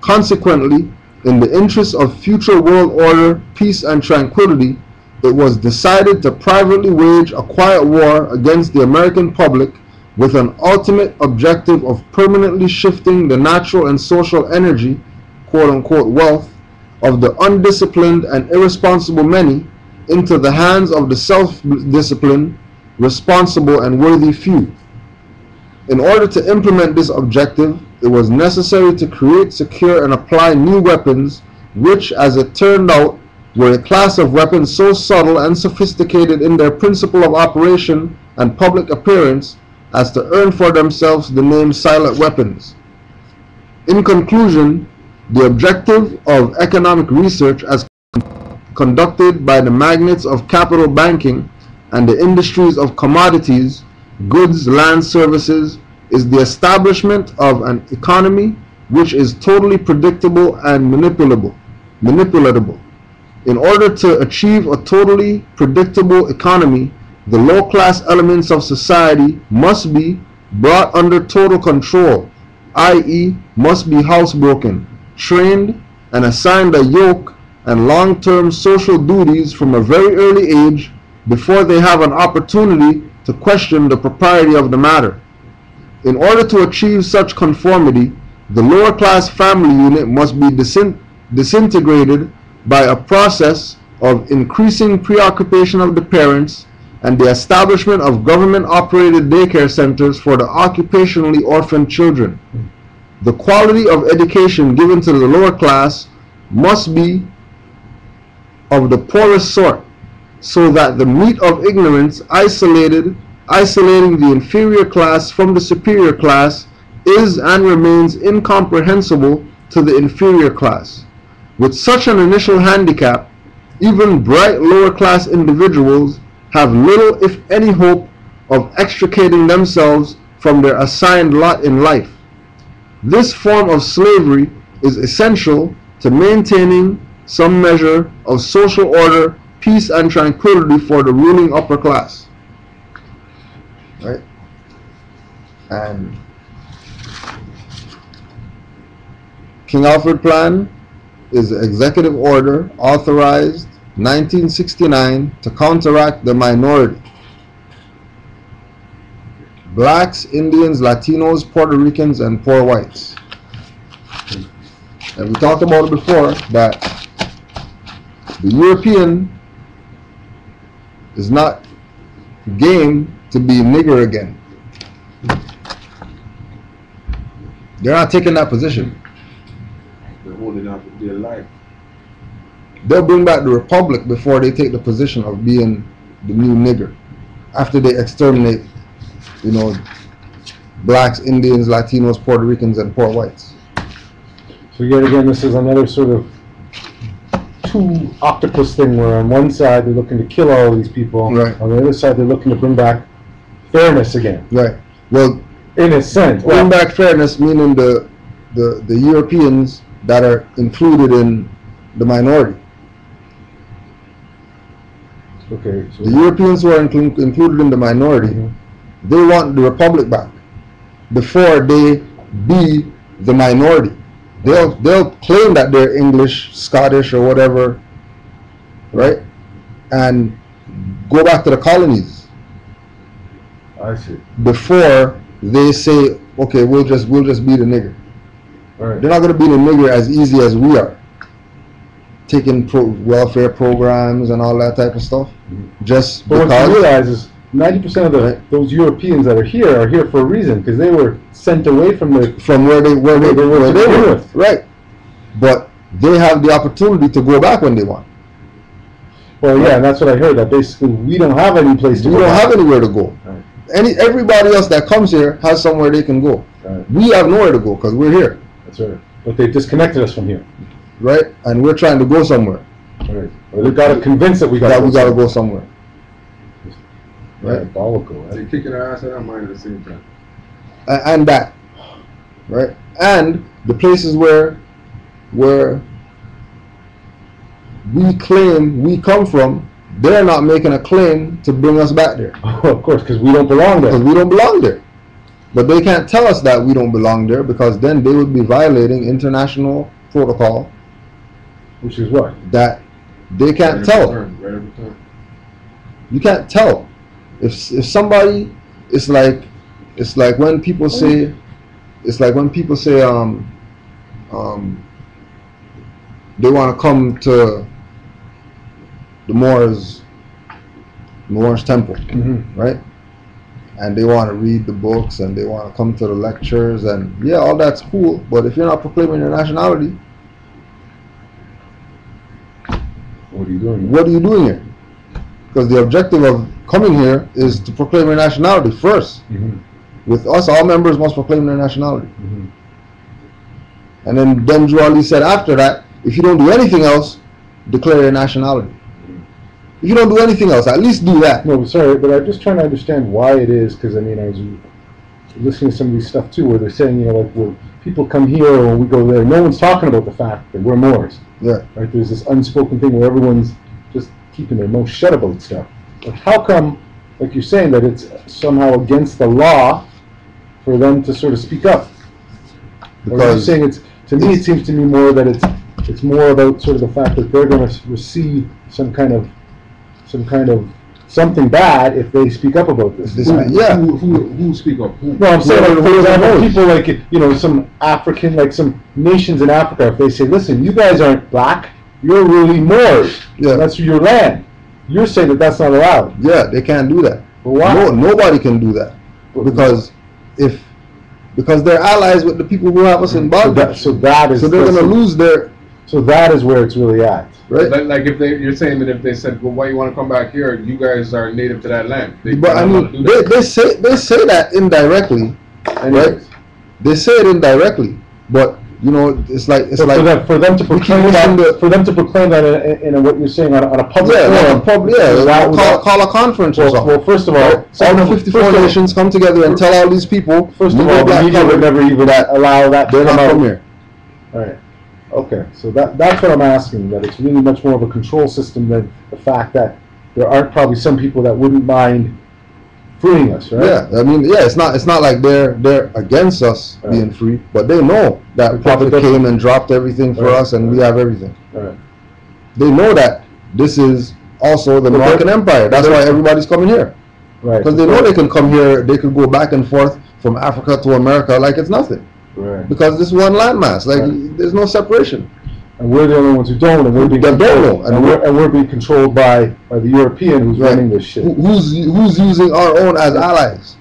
Consequently, in the interest of future world order, peace and tranquility, it was decided to privately wage a quiet war against the American public with an ultimate objective of permanently shifting the natural and social energy, quote-unquote wealth, of the undisciplined and irresponsible many into the hands of the self-disciplined, responsible and worthy few. In order to implement this objective, it was necessary to create, secure, and apply new weapons, which, as it turned out, were a class of weapons so subtle and sophisticated in their principle of operation and public appearance as to earn for themselves the name silent weapons. In conclusion, the objective of economic research as conducted by the magnates of capital banking and the industries of commodities, goods, land, services, is the establishment of an economy which is totally predictable and manipulatable. In order to achieve a totally predictable economy, the low-class elements of society must be brought under total control, i.e., must be housebroken, trained, and assigned a yoke and long-term social duties from a very early age before they have an opportunity to question the propriety of the matter. In order to achieve such conformity, the lower-class family unit must be disintegrated by a process of increasing preoccupation of the parents and the establishment of government-operated daycare centers for the occupationally orphaned children. The quality of education given to the lower class must be of the poorest sort, so that the meat of ignorance isolating the inferior class from the superior class is and remains incomprehensible to the inferior class. With such an initial handicap, even bright lower class individuals have little, if any, hope of extricating themselves from their assigned lot in life. This form of slavery is essential to maintaining some measure of social order, peace, and tranquility for the ruling upper class. Right? And King Alfred Plan is an executive order authorized 1969 to counteract the minority. Blacks, Indians, Latinos, Puerto Ricans, and poor whites. And we talked about it before that the European is not game to be nigger again. They're not taking that position. They're holding out for their life. They'll bring back the republic before they take the position of being the new nigger. After they exterminate, you know, blacks, Indians, Latinos, Puerto Ricans, and poor whites. So yet again, this is another sort of two octopus thing where on one side they're looking to kill all of these people, right. On the other side they're looking to bring back fairness again. Right. Well, in a sense, bring back fairness meaning the Europeans that are included in the minority. Okay. So the Europeans who are included in the minority, they want the republic back before they be the minority. They'll claim that they're English, Scottish, or whatever, right? And go back to the colonies. I see. Before they say, okay, we'll just be the nigger. Right. They're not going to be the nigger as easy as we are. Taking welfare programs and all that type of stuff. Just but because. what you realize is 90% of those Europeans that are here for a reason, because they were sent away from where they were. Right. But they have the opportunity to go back when they want. Well, yeah, and that's what I heard. That basically we don't have any place to go. We don't have anywhere to go. Right. Everybody else that comes here has somewhere they can go. Right. We have nowhere to go because we're here. That's right. But they disconnected us from here. Right, and we're trying to go somewhere. Right. Or they got to convince that we got to go somewhere. Right. Diabolical. Right? They're kicking our ass out of mind at the same time. And that, right, and the places where we claim we come from, they're not making a claim to bring us back there. Oh, of course, because we don't belong there. Because we don't belong there. But they can't tell us that we don't belong there, because then they would be violating international protocol. Which is what? That they can't tell. You can't tell. If somebody, it's like when people say, they want to come to the Moors temple, right? And they want to read the books and they want to come to the lectures, and yeah, all that's cool. But if you're not proclaiming your nationality, what are you doing? What are you doing here? Because the objective of coming here is to proclaim your nationality first. With us, all members must proclaim their nationality. And then Drew Ali said after that, if you don't do anything else, declare your nationality. If you don't do anything else, at least do that. No, sorry, but I'm just trying to understand why it is, because I mean, I was listening to some of these stuff too, where they're saying, you know, like, well, people come here or we go there. No one's talking about the fact that we're Moors. Yeah. Right? There's this unspoken thing where everyone's just keeping their mouth shut about stuff. Like, how come, like you're saying, that it's somehow against the law for them to sort of speak up? Because you're saying to me, it seems to me more that it's more about sort of the fact that they're going to receive some kind of something bad if they speak up about this. Who speak up? No, I'm saying, like, for example, people like, you know, some African, like some nations in Africa, if they say, listen, you guys aren't black, you're really Moors. Yeah. That's your land. You're saying that that's not allowed. Yeah, they can't do that. But why? No, nobody can do that. Because they're allies with the people who have us in bondage. So they're going to lose their. So that is where it's really at. Right. Like if you're saying that if they said, well, why you want to come back here? You guys are native to that land. But I mean, they say that indirectly, right? They say it indirectly, but you know, it's like for them to proclaim that in what you're saying on a public forum. Call a conference or something. Well, first of all, all the 54 nations come together and tell all these people. First of all, the media would never even allow that to come here. All right. Okay, so that's what I'm asking, that it's really much more of a control system than the fact that there aren't probably some people that wouldn't mind freeing us, right? Yeah, I mean, yeah, it's not like they're against us being free, but they know that Prophet came and dropped everything for us and we have everything. Right. They know that this is also the Moroccan Empire. That's why everybody's coming here. Right. Because they know they can come here, they could go back and forth from Africa to America like it's nothing. Right. Because this is one landmass, there's no separation. And we're the only ones who don't, and we're being controlled. And we're being controlled by the European who's running this shit. Who's using our own as allies?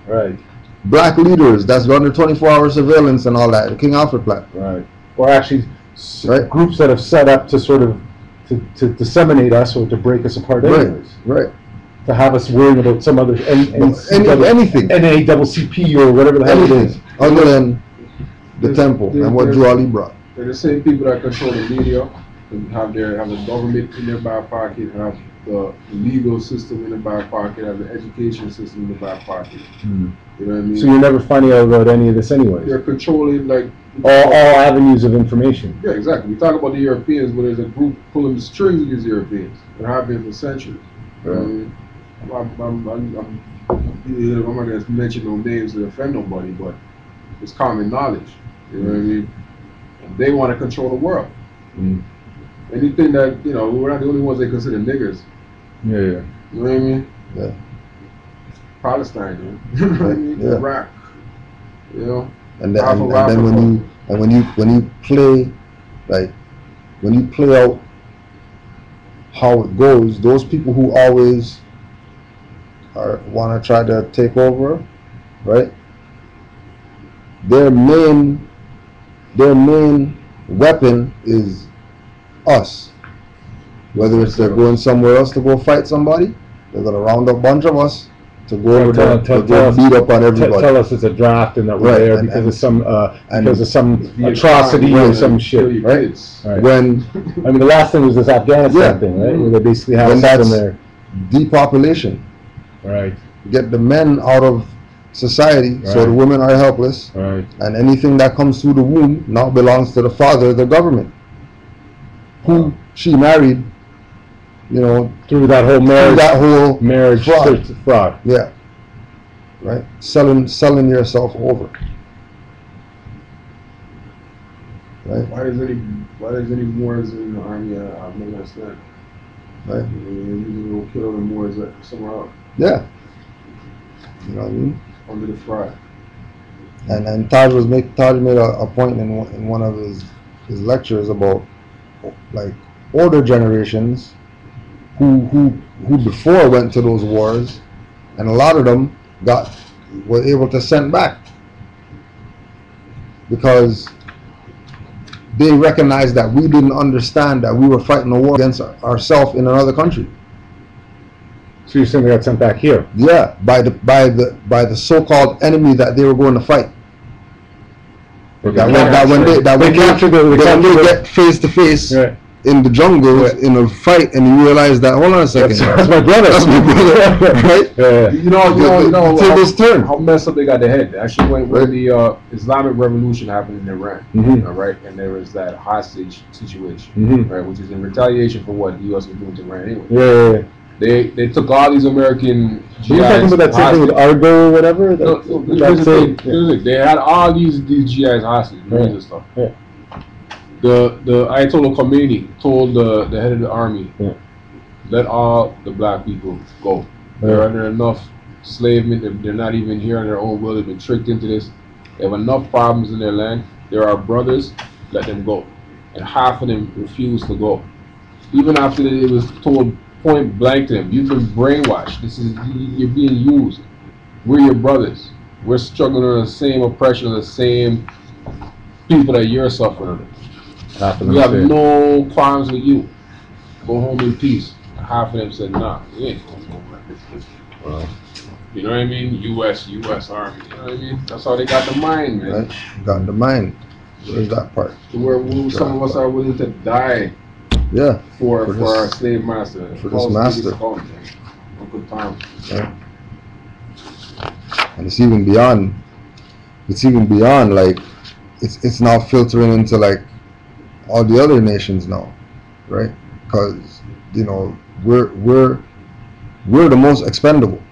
Right. Black leaders that's under 24-hour surveillance and all that. The King Alfred plan. Right. Or actually, groups that have set up to sort of to disseminate us or to break us apart, anyways. Right. To have us worrying about some other anything, NACCP or whatever the hell it is, other than the temple and what Drew Ali brought. They're the same people that control the media and have the government in their back pocket, have the legal system in their back pocket, have the education system in the back pocket. You know what I mean? So you're never finding out about any of this anyways. They're controlling all avenues of information. Yeah, exactly. We talk about the Europeans, but there's a group pulling the strings of these Europeans that have been for centuries. You know what I mean? I'm not going to mention no names to offend nobody, but it's common knowledge. You know what I mean? And they want to control the world. Anything that, you know, we're not the only ones they consider niggers. Yeah. You know what I mean? Yeah. Palestine, you know what I mean? Iraq. You know? And then when you play out how it goes, those people who always want to try to take over, right? Their main weapon is us. Whether it's they're going somewhere else to go fight somebody, they're gonna round up a bunch of us to go over there to beat up on everybody. Tell us it's a draft and that we're there because of some atrocity or some shit, right? When I mean, the last thing was this Afghanistan thing, right? Where they basically have us in there. Depopulation. Right. Get the men out of society, so the women are helpless. Right. And anything that comes through the womb now belongs to the father, the government, who she married you know, through that whole marriage fraud. Yeah. Right? Selling yourself over. Right? Why does any Moors in the army have no understand? Right? You will kill the Moors somewhere else. Yeah. You know what I mean? Under the fry. And Taj made a point in one of his lectures about like older generations who before went to those wars, and a lot of them were able to send back because they recognized that we didn't understand that we were fighting a war against ourselves in another country. So you're saying they got sent back here? Yeah, by the so-called enemy that they were going to fight. That when they get face to face in the jungles in a fight, and you realize that, hold on a second, that's my brother. That's my brother, right? Yeah. You know tables turn. How messed up they got their head. Actually, when the Islamic Revolution happened in Iran, all right, and there was that hostage situation, right, which is in retaliation for what the U.S. was doing to Iran anyway. Yeah. They took all these American GIs. Are you talking about that same thing with Argo or whatever? They had all these GIs hostage, and stuff. Yeah. The Ayatollah Khomeini told the head of the army, let all the black people go. They're under enough enslavement. They're not even here on their own will. They've been tricked into this. They have enough problems in their land. They're our brothers. Let them go. And half of them refused to go. Even after it was told point blank to them, you've been brainwashed. You're being used. We're your brothers. We're struggling under the same oppression of the same people that you're suffering under. We have no qualms with you. Go home in peace. And half of them said, nah, we ain't going home. You know what I mean? U.S. Army. You know what I mean? That's how they got the mind, man. Right. Got the mind. Where's that part? Where some of us are willing to die. Yeah. For our slave master. For this master. Good time. Yeah. And it's even beyond. Like it's now filtering into like all the other nations now, right? Because you know we're the most expendable.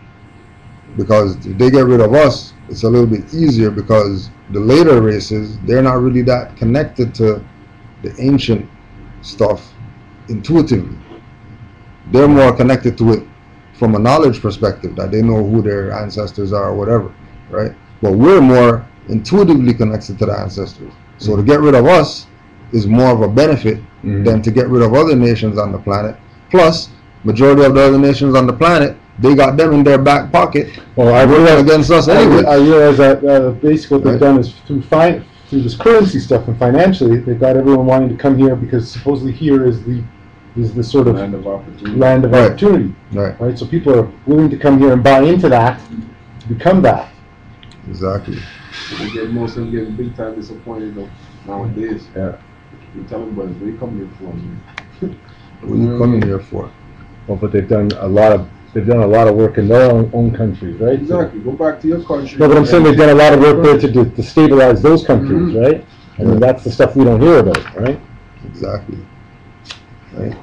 Because if they get rid of us, it's a little bit easier because the later races, they're not really that connected to the ancient stuff intuitively. They're more connected to it from a knowledge perspective, that they know who their ancestors are or whatever, right? But we're more intuitively connected to the ancestors. So to get rid of us is more of a benefit than to get rid of other nations on the planet. Plus, majority of the other nations on the planet, they got them in their back pocket. Well, I realize against us anyway. I realize that basically what they've done is through this currency stuff and financially, they've got everyone wanting to come here because supposedly here is the sort of land of opportunity. Right. So people are willing to come here and buy into that to become that. Exactly. Most of them getting big time disappointed though nowadays. Yeah. You tell them, brothers, what are you coming here for, man? What are you coming here for? Well, but they've done a lot of work in their own countries, right? Exactly. Go back to your country. No, but I'm saying they've done a lot of work there to stabilize those countries, right? I mean, that's the stuff we don't hear about, right? Exactly. Right.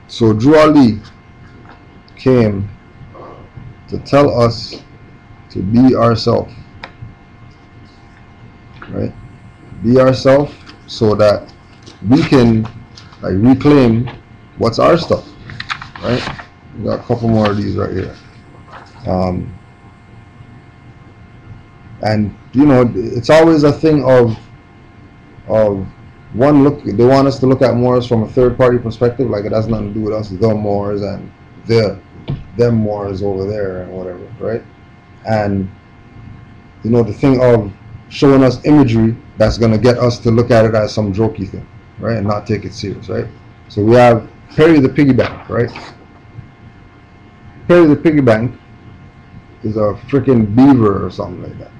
So Drew Ali came to tell us to be ourselves, right? Be ourselves so that we can like reclaim what's our stuff, right? We got a couple more of these right here. And you know, it's always a thing of one look. They want us to look at Moors from a third party perspective, like it has nothing to do with us, the Moors and them Moors over there and whatever, right? And you know, the thing of showing us imagery that's gonna get us to look at it as some jokey thing, right, and not take it serious, right? So we have Perry the Piggy Bank, right? Perry the Piggy Bank is a freaking beaver or something like that,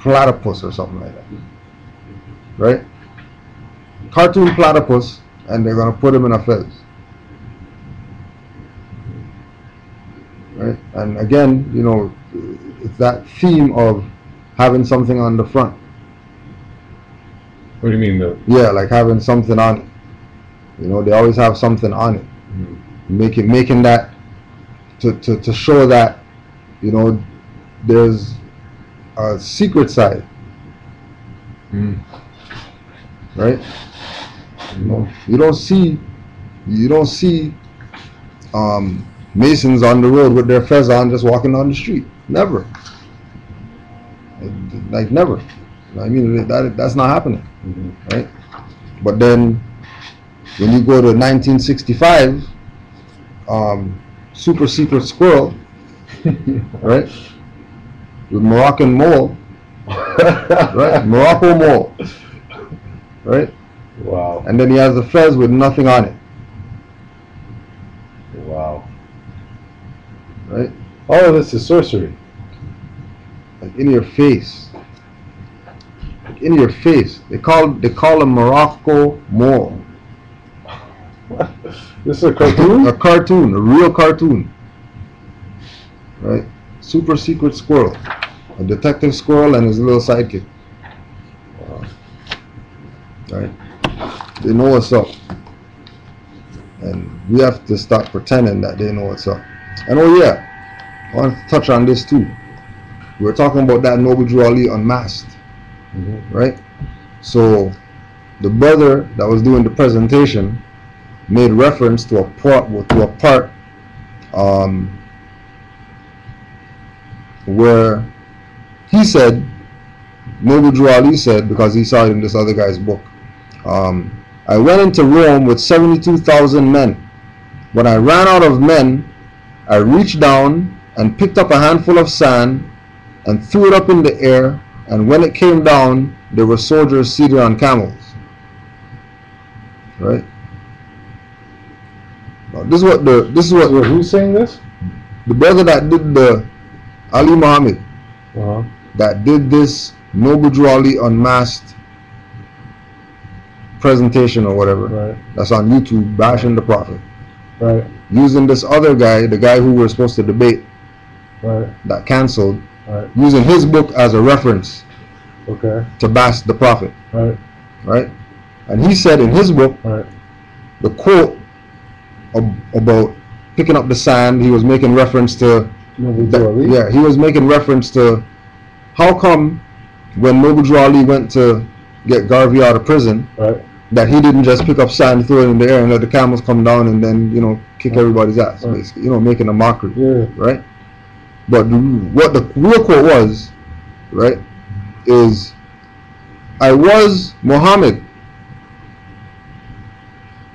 platypus or something like that, right? Cartoon platypus, and they're gonna put him in a fez, right? And again, you know, it's that theme of having something on the front. What do you mean, though? Yeah, like having something on it, You know, they always have something on it, making that to show that, you know, there's a secret side, right? You know, you don't see Masons on the road with their fez on just walking down the street. Never. Like never. I mean, that's not happening, right? But then when you go to 1965, super secret squirrel, right? With Moroccan mole, right? Morocco mole, right? Wow. And then he has the fez with nothing on it. Wow. Right? All of this is sorcery. Like in your face. Like in your face. They call him Morocco mole. This is a cartoon? A cartoon, a real cartoon. Right? Super secret squirrel. A detective squirrel and his little sidekick. Right? They know what's up. And we have to stop pretending that they know what's up. And oh yeah, I want to touch on this too. We were talking about that Noble Drew Ali unmasked. Right? So the brother that was doing the presentation made reference to a part where he said, Noble Drew Ali said, because he saw it in this other guy's book, I went into Rome with 72,000 men. When I ran out of men, I reached down and picked up a handful of sand and threw it up in the air, and when it came down, there were soldiers seated on camels. Right? Now, this is what who's saying this? The brother that did the Ali Muhammad, that did this Noble Drew Ali unmasked presentation or whatever, right, that's on YouTube, bashing the Prophet, right, using this other guy, the guy who we were supposed to debate, right, that canceled, right, using his book as a reference, okay, to bash the Prophet, right, right? And he said in his book, right, the quote about picking up the sand, he was making reference to that, he was making reference to how come when Noble Drew Ali went to get Garvey out of prison, right, that he didn't just pick up sand, throw it in the air, and let the camels come down and then, you know, kick everybody's ass, basically, you know, making a mockery, right? But what the real quote was, right, is, I was Muhammad.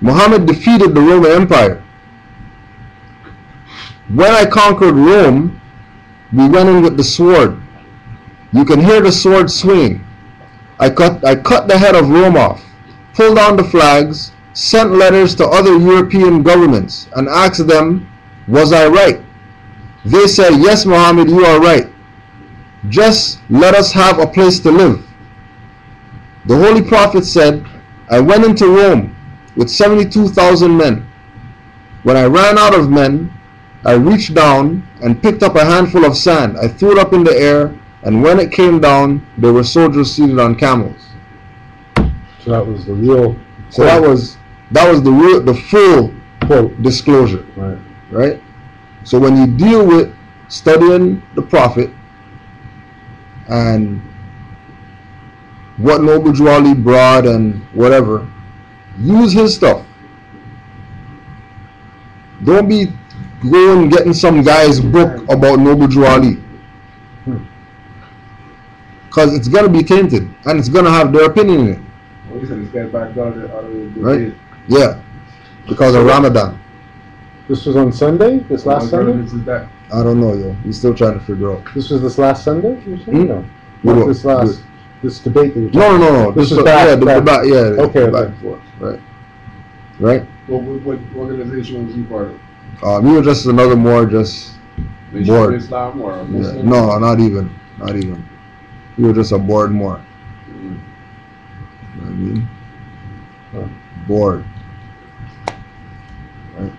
Muhammad defeated the Roman Empire. When I conquered Rome, we went in with the sword. You can hear the sword swinging. I cut the head of Rome off, pulled down the flags, sent letters to other European governments, and asked them, was I right? They said, yes, Muhammad, you are right. Just let us have a place to live. The Holy Prophet said, I went into Rome with 72,000 men. When I ran out of men, I reached down and picked up a handful of sand. I threw it up in the air, and when it came down, there were soldiers seated on camels. So that was the real. So that was the full quote disclosure. Right. Right. So when you deal with studying the Prophet and what Noble Drew Ali brought and whatever, use his stuff. Don't be going getting some guy's book about Noble Drew Ali. Because it's going to be tainted and it's going to have their opinion in it. Well, you said it's got back out of the right? Yeah. Because of Ramadan. This was on Sunday? This last Sunday? I don't know, yo. We're still trying to figure out. This was this last Sunday? You're saying? No. What? This last... This debate that you're talking about? No. This was back. The debate, yeah. Okay. Back and forth. Right. Right? What organization was you part of? We were just another more just board. Islam or yeah. No, not even. We were just a board more. You know what I mean? Board. Right?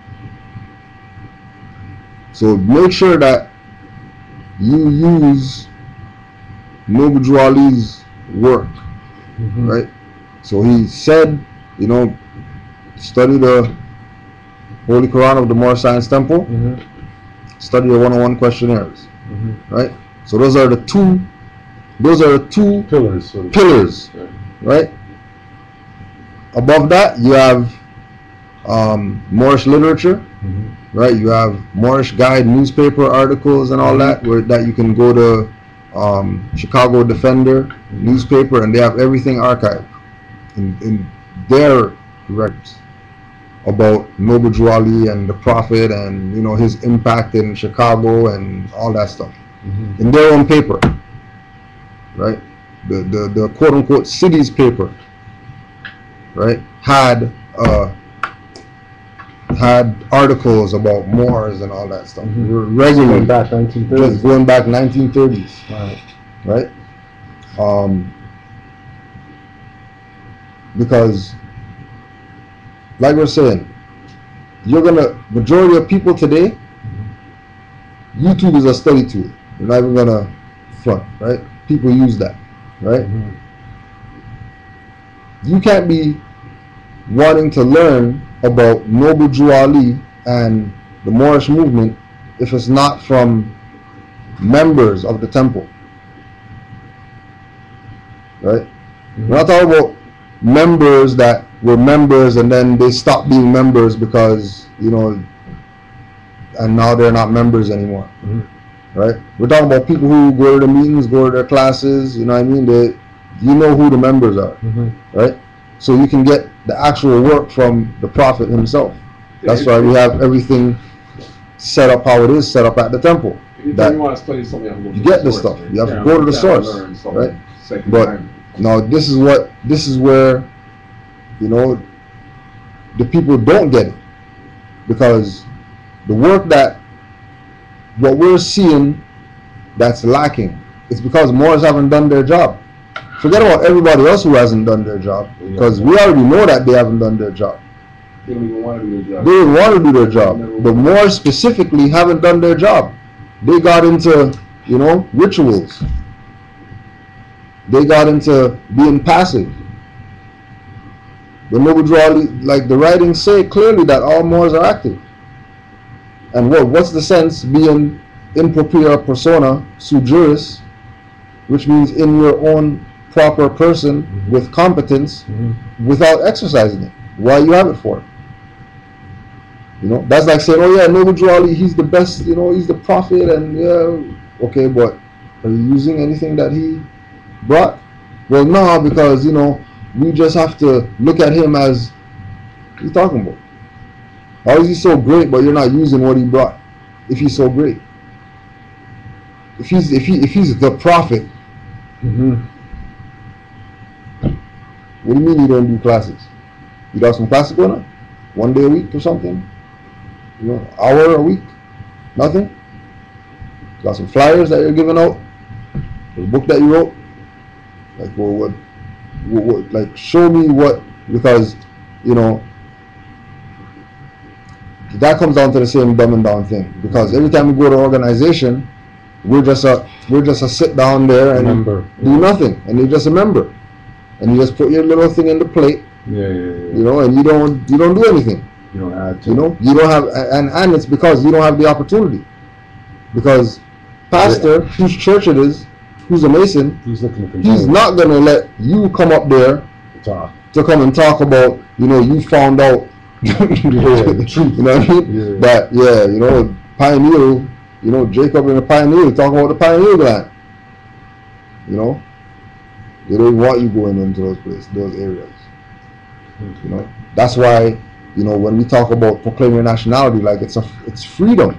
So make sure that you use Noble Drew Ali's work, right? So he said, you know, study the Holy Quran of the Moor Science Temple, study the 101 questionnaires, right? So those are the two pillars, right? Above that, you have Moorish literature, right? You have Moorish Guide newspaper articles and all that, that you can go to Chicago Defender newspaper, and they have everything archived in their records about Noble Drew Ali and the Prophet and his impact in Chicago and all that stuff in their own paper, right? The quote unquote city's paper, right, had articles about Moors and all that stuff regularly, going back 1930s, right? Because, like we're saying, majority of people today, YouTube is a study tool. You're not even gonna front, right? People use that, right? You can't be wanting to learn about Noble Drew Ali and the Moorish movement if it's not from members of the temple, right? We're not talking about members that were members and then they stopped being members because and now they're not members anymore, right? We're talking about people who go to the meetings, go to their classes, you know what I mean? You know who the members are, right? So you can get the actual work from the Prophet himself. That's why we have everything set up how it is set up at the temple. That you want to study something, you get the stuff. You have to go to the source, right? But now this is where the people don't get it, because the work what we're seeing that's lacking, it's because Moors haven't done their job. Forget about everybody else who hasn't done their job, because we already know that they haven't done their job. They don't even want to do their job. They don't want to do their job. But Moors specifically haven't done their job. They got into, rituals. They got into being passive. The Noble Drew Ali, like the writings say clearly that all Moors are active. And what's the sense being in propria persona sui juris, which means in your own proper person with competence, without exercising it? Why you have it for? That's like saying, oh yeah, Noble Drew Ali, he's the best, he's the prophet, and yeah, okay, but are you using anything that he brought? Well, no, because we just have to look at him as, what are you talking about? How is he so great, but you're not using what he brought? If he's so great, if he's the prophet, what do you mean you don't do classes? You got some classes going on? 1 day a week or something? Hour a week? Nothing? You got some flyers that you're giving out? The book that you wrote? Like, what, like, show me what, because, that comes down to the same dumbing down thing. Because every time we go to an organization, we're just a sit down there and do nothing, and you're just a member, and you just put your little thing in the plate, and you don't do anything. You don't add to you don't have, and it's because you don't have the opportunity. Because pastor, whose church it is, who's a Mason, he's not gonna let you come up there to come and talk about, you found out the truth. You know what I mean? That pioneer, Jacob and the pioneer, talking about the pineal gland. They don't want you going into those places, those areas. That's why, when we talk about proclaiming your nationality, like it's freedom.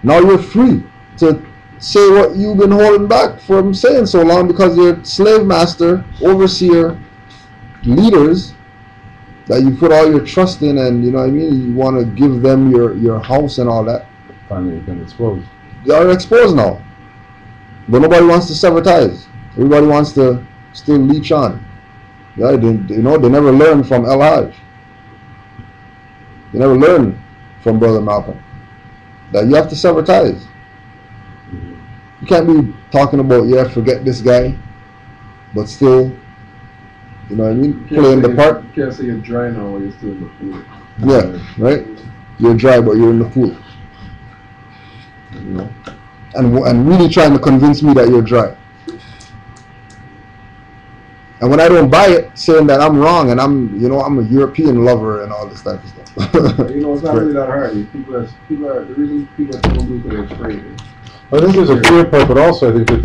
Now you're free to say what you've been holding back from saying so long, because your slave master, overseer, leaders that you put all your trust in, and you want to give them your house and all that, finally been exposed. They are exposed now, but nobody wants to sever ties. Everybody wants to still leech on. Yeah, they never learned from El Hajj. They never learned from Brother Malcolm that you have to sever ties. You can't be talking about, forget this guy, but still You know what I mean? Playing the part. You can't say you're dry now when you're still in the pool. Yeah, right? You're dry, but you're in the pool. You know? And really trying to convince me that you're dry. And when I don't buy it, saying that I'm wrong and I'm a European lover and all this type of stuff. It's not really that hard. The reason people don't do it because they're afraid. I think there's a fear part, but also I think that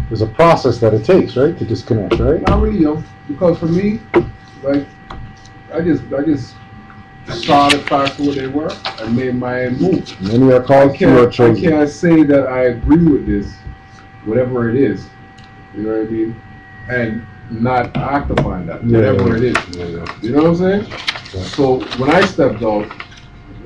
there's a process that it takes, right, to disconnect, right? Not really, because for me, like, I just saw the facts for what they were and made my move. Many are called, few are chosen. I can't say that I agree with this, whatever it is. You know what I mean? And not act upon that, whatever it is. Yeah. You know what I'm saying? Yeah. So when I stepped out,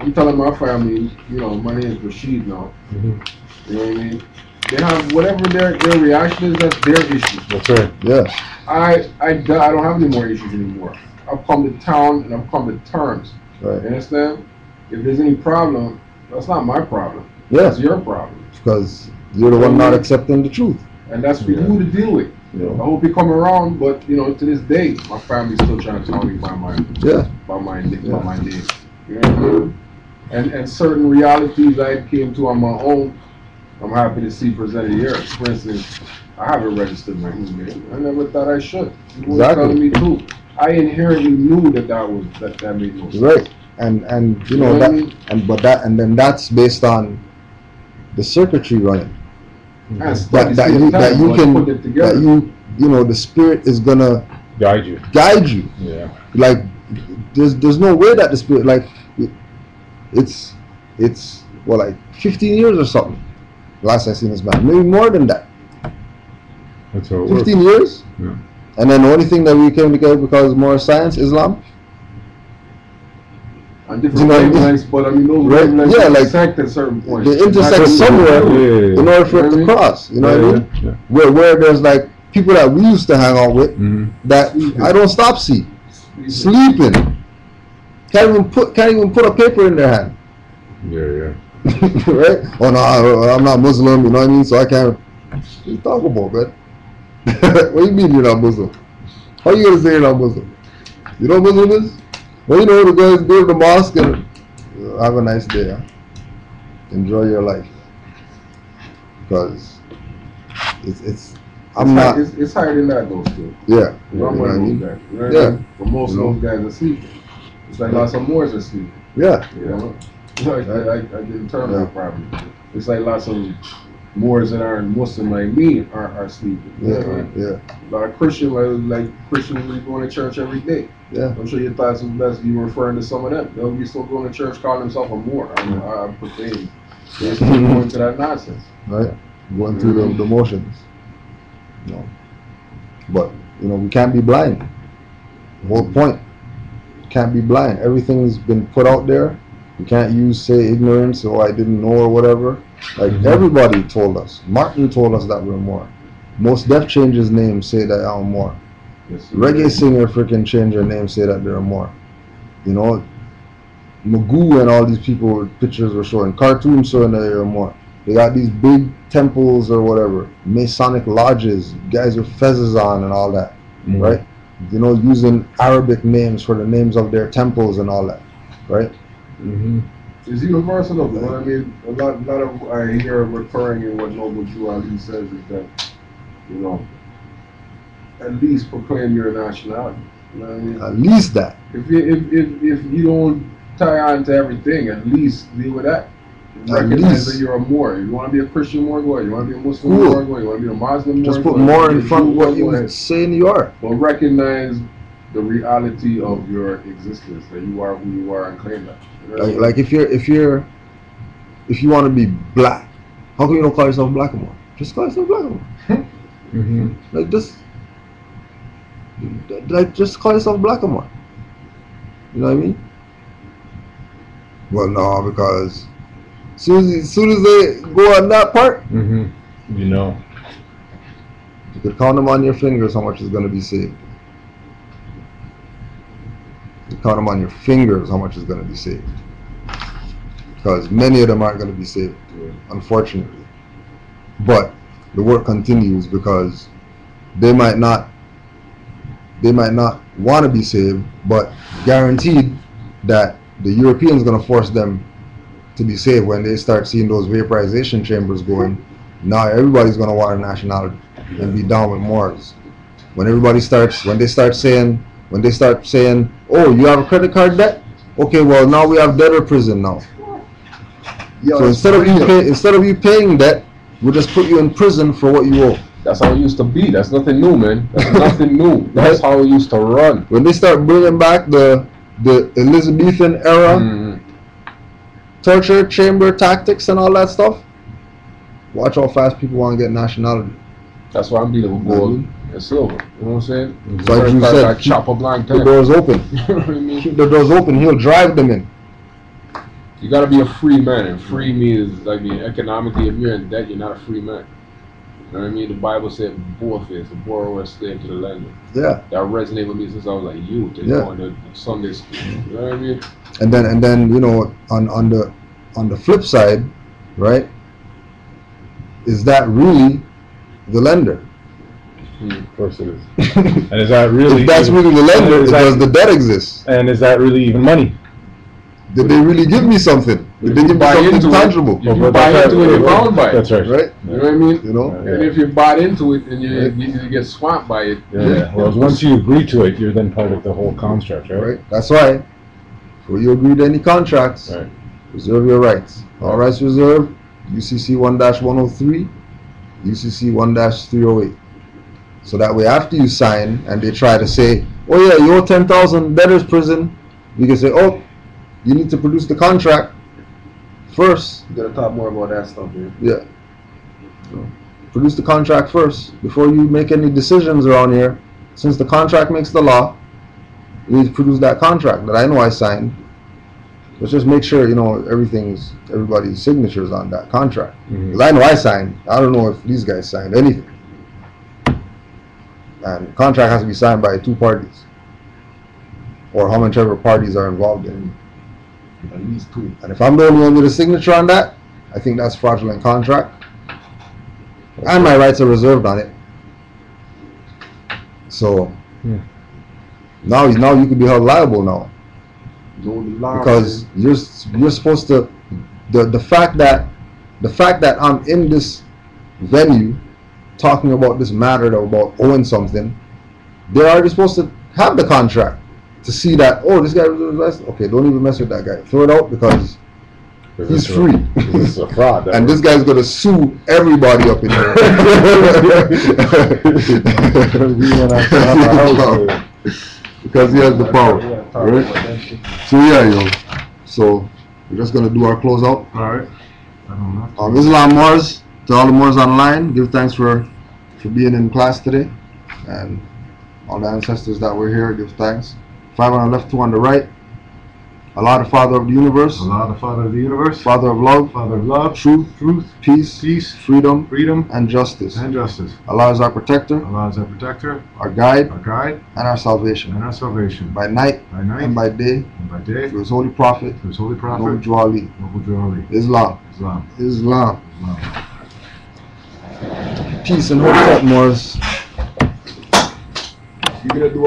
I'm telling my family, my name is Rashid now. Mm-hmm. You know what I mean? They have whatever their reaction is, that's their issue. That's right. Yeah. I don't have any more issues anymore. I've come to town and I've come to terms. Right. You understand? If there's any problem, that's not my problem. Yeah. That's your problem. Because you're the one not accepting the truth. And that's for you to deal with. Yeah. I hope you come around, but to this day, my family's still trying to tell me by my name. You know what I mean? And certain realities I came to on my own, I'm happy to see presented here. For instance, I haven't registered my name. I never thought I should. People were telling me too. I inherently knew that made no sense. Right. And then that's based on the circuitry running. The spirit is gonna guide you. Yeah. Like there's no way that the spirit, like it's 15 years or something. Last I seen this man, maybe more than that. That's how it 15 works. years. Yeah. And then the only thing that we came together because of more science, Islam. On different wavelengths, but those wavelengths intersect at certain points. They intersect somewhere in order for it to cross. You know what I mean? Yeah. Where there's like people that we used to hang out with that I don't stop see sleeping. Can't even put a paper in their hand. Yeah. Right? Oh no, I'm not Muslim. You know what I mean? So I can't. What you talk about, man? What do you mean you're not Muslim? How you gonna say you're not Muslim? You know what Muslim is? Well, the guys go to the mosque and have a nice day. Huh? Enjoy your life, because it's higher than that though still. Yeah. I'm one of those guys. You know what I mean? But most of those guys are sleeping. It's like lots of Moors are sleeping. Yeah. I didn't term that properly. It's like lots of Moors that aren't Muslim like me are sleeping. Yeah. A lot of Christians like Christians who going to church every day. Yeah. I'm sure your thoughts of that you were referring to some of them. They'll be still going to church calling themselves a Moor. I pertain. They're still going to that nonsense. Right. Going through the motions. But we can't be blind. The whole point. Can't be blind. Everything's been put out there. You can't say ignorance or I didn't know or whatever. Like everybody told us. Martin told us that we're Moor. Most Def changed his name, say that I'm Moor. Yes, reggae singer freaking change their name, say that they're Moor. Magoo and all these people with pictures were showing cartoons showing that they're Moor. They got these big temples or whatever, Masonic lodges, guys with fezzes on and all that, right? Using Arabic names for the names of their temples and all that, right? It's universal though. What I mean, a lot of I hear recurring in what Noble Drew Ali says is that, at least proclaim your nationality. You know what I mean? At least that. If you don't tie on to everything, at least deal with that. Recognize that you're a Moor. You want to be a Christian Moor, go ahead. You want to be a Muslim Moor, go ahead. You want to be a Muslim Moor, just put more in front of what you saying you are. But recognize the reality of your existence, that you are who you are, and claim that. Like if you want to be black, how come you don't call yourself Blackamoor? Just call yourself Blackamoor. Just call yourself Blackamoor. You know what I mean? Well, no, because as soon as they go on that part, you could count them on your fingers how much is going to be saved. You count them on your fingers how much is going to be saved. Because many of them aren't going to be saved, unfortunately. But the work continues because they might not they might not want to be saved, but guaranteed that the Europeans going to force them to be saved when they start seeing those vaporization chambers going. Now everybody's going to want a nationality and be down with Moors. When they start saying, oh, you have a credit card debt? Okay, well now we have debtor prison now. Yo, so instead of you paying debt, we'll just put you in prison for what you owe. That's how it used to be. That's nothing new, man. That's nothing new. That's how it used to run. When they start bringing back the Elizabethan era torture chamber tactics and all that stuff, watch how fast people want to get nationality. That's why I'm dealing with gold and silver. You know what I'm saying? So like you said, chop a blank the doors open. You know what I mean? Keep the doors open. He'll drive them in. You gotta be a free man, and free means economically. If you're in debt, you're not a free man. You know what I mean? The Bible said both is the borrower is slave to the lender. Yeah. That resonated with me since I was like youth. Going to Sunday school. You know what I mean? And then you know, on the flip side, right? Is that really the lender? Of course it is. And is that really? If that's really the lender, does the debt exist? And is that really even money? Did they really give me something? Did they give me something tangible? If you buy into it, you're bound by it. That's right. Right? You know what I mean? You know? And if you bought into it and you get swamped by it. Yeah. Well, once you agree to it, you're then part of the whole construct, right? Right. That's why, before you agree to any contracts, reserve your rights. All rights reserved, UCC 1-103, UCC 1-308. So that way, after you sign and they try to say, oh yeah, you owe 10,000 debtors prison, you can say, oh, you need to produce the contract first. You gotta talk more about that stuff, man. Yeah. So, produce the contract first before you make any decisions around here. Since the contract makes the law, you need to produce that contract that I know I signed. Let's just make sure, you know, everybody's signatures on that contract. Because I know I signed. I don't know if these guys signed anything. And the contract has to be signed by 2 parties, or how much ever parties are involved in. At least 2. And if I'm the only one with a signature on that, I think that's fraudulent contract. And my rights are reserved on it. So now you could be held liable now. Because you're supposed to the fact that I'm in this venue talking about this matter about owing something, they're already supposed to have the contract to see that, oh, this guy was okay, don't even mess with that guy. Throw it out because he's free. It's a fraud. And this guy's gonna sue everybody up in here. Because he has the power. Right? So yeah, yo. So we're just gonna do our closeout. Alright. I don't know. Islam Moors, to all the Moors online, give thanks for being in class today. And all the ancestors that were here, give thanks. 5 on the left, 2 on the right. Allah, the Father of the universe. Allah, the Father of the universe. Father of love. Father of love. Truth. Peace. Freedom. And justice. Justice. Allah is our protector. Allah is our protector. Our guide. And our salvation. By night. And by day. Through His holy prophet. Noble Ali. Islam. Peace and hope, Moors. You gonna do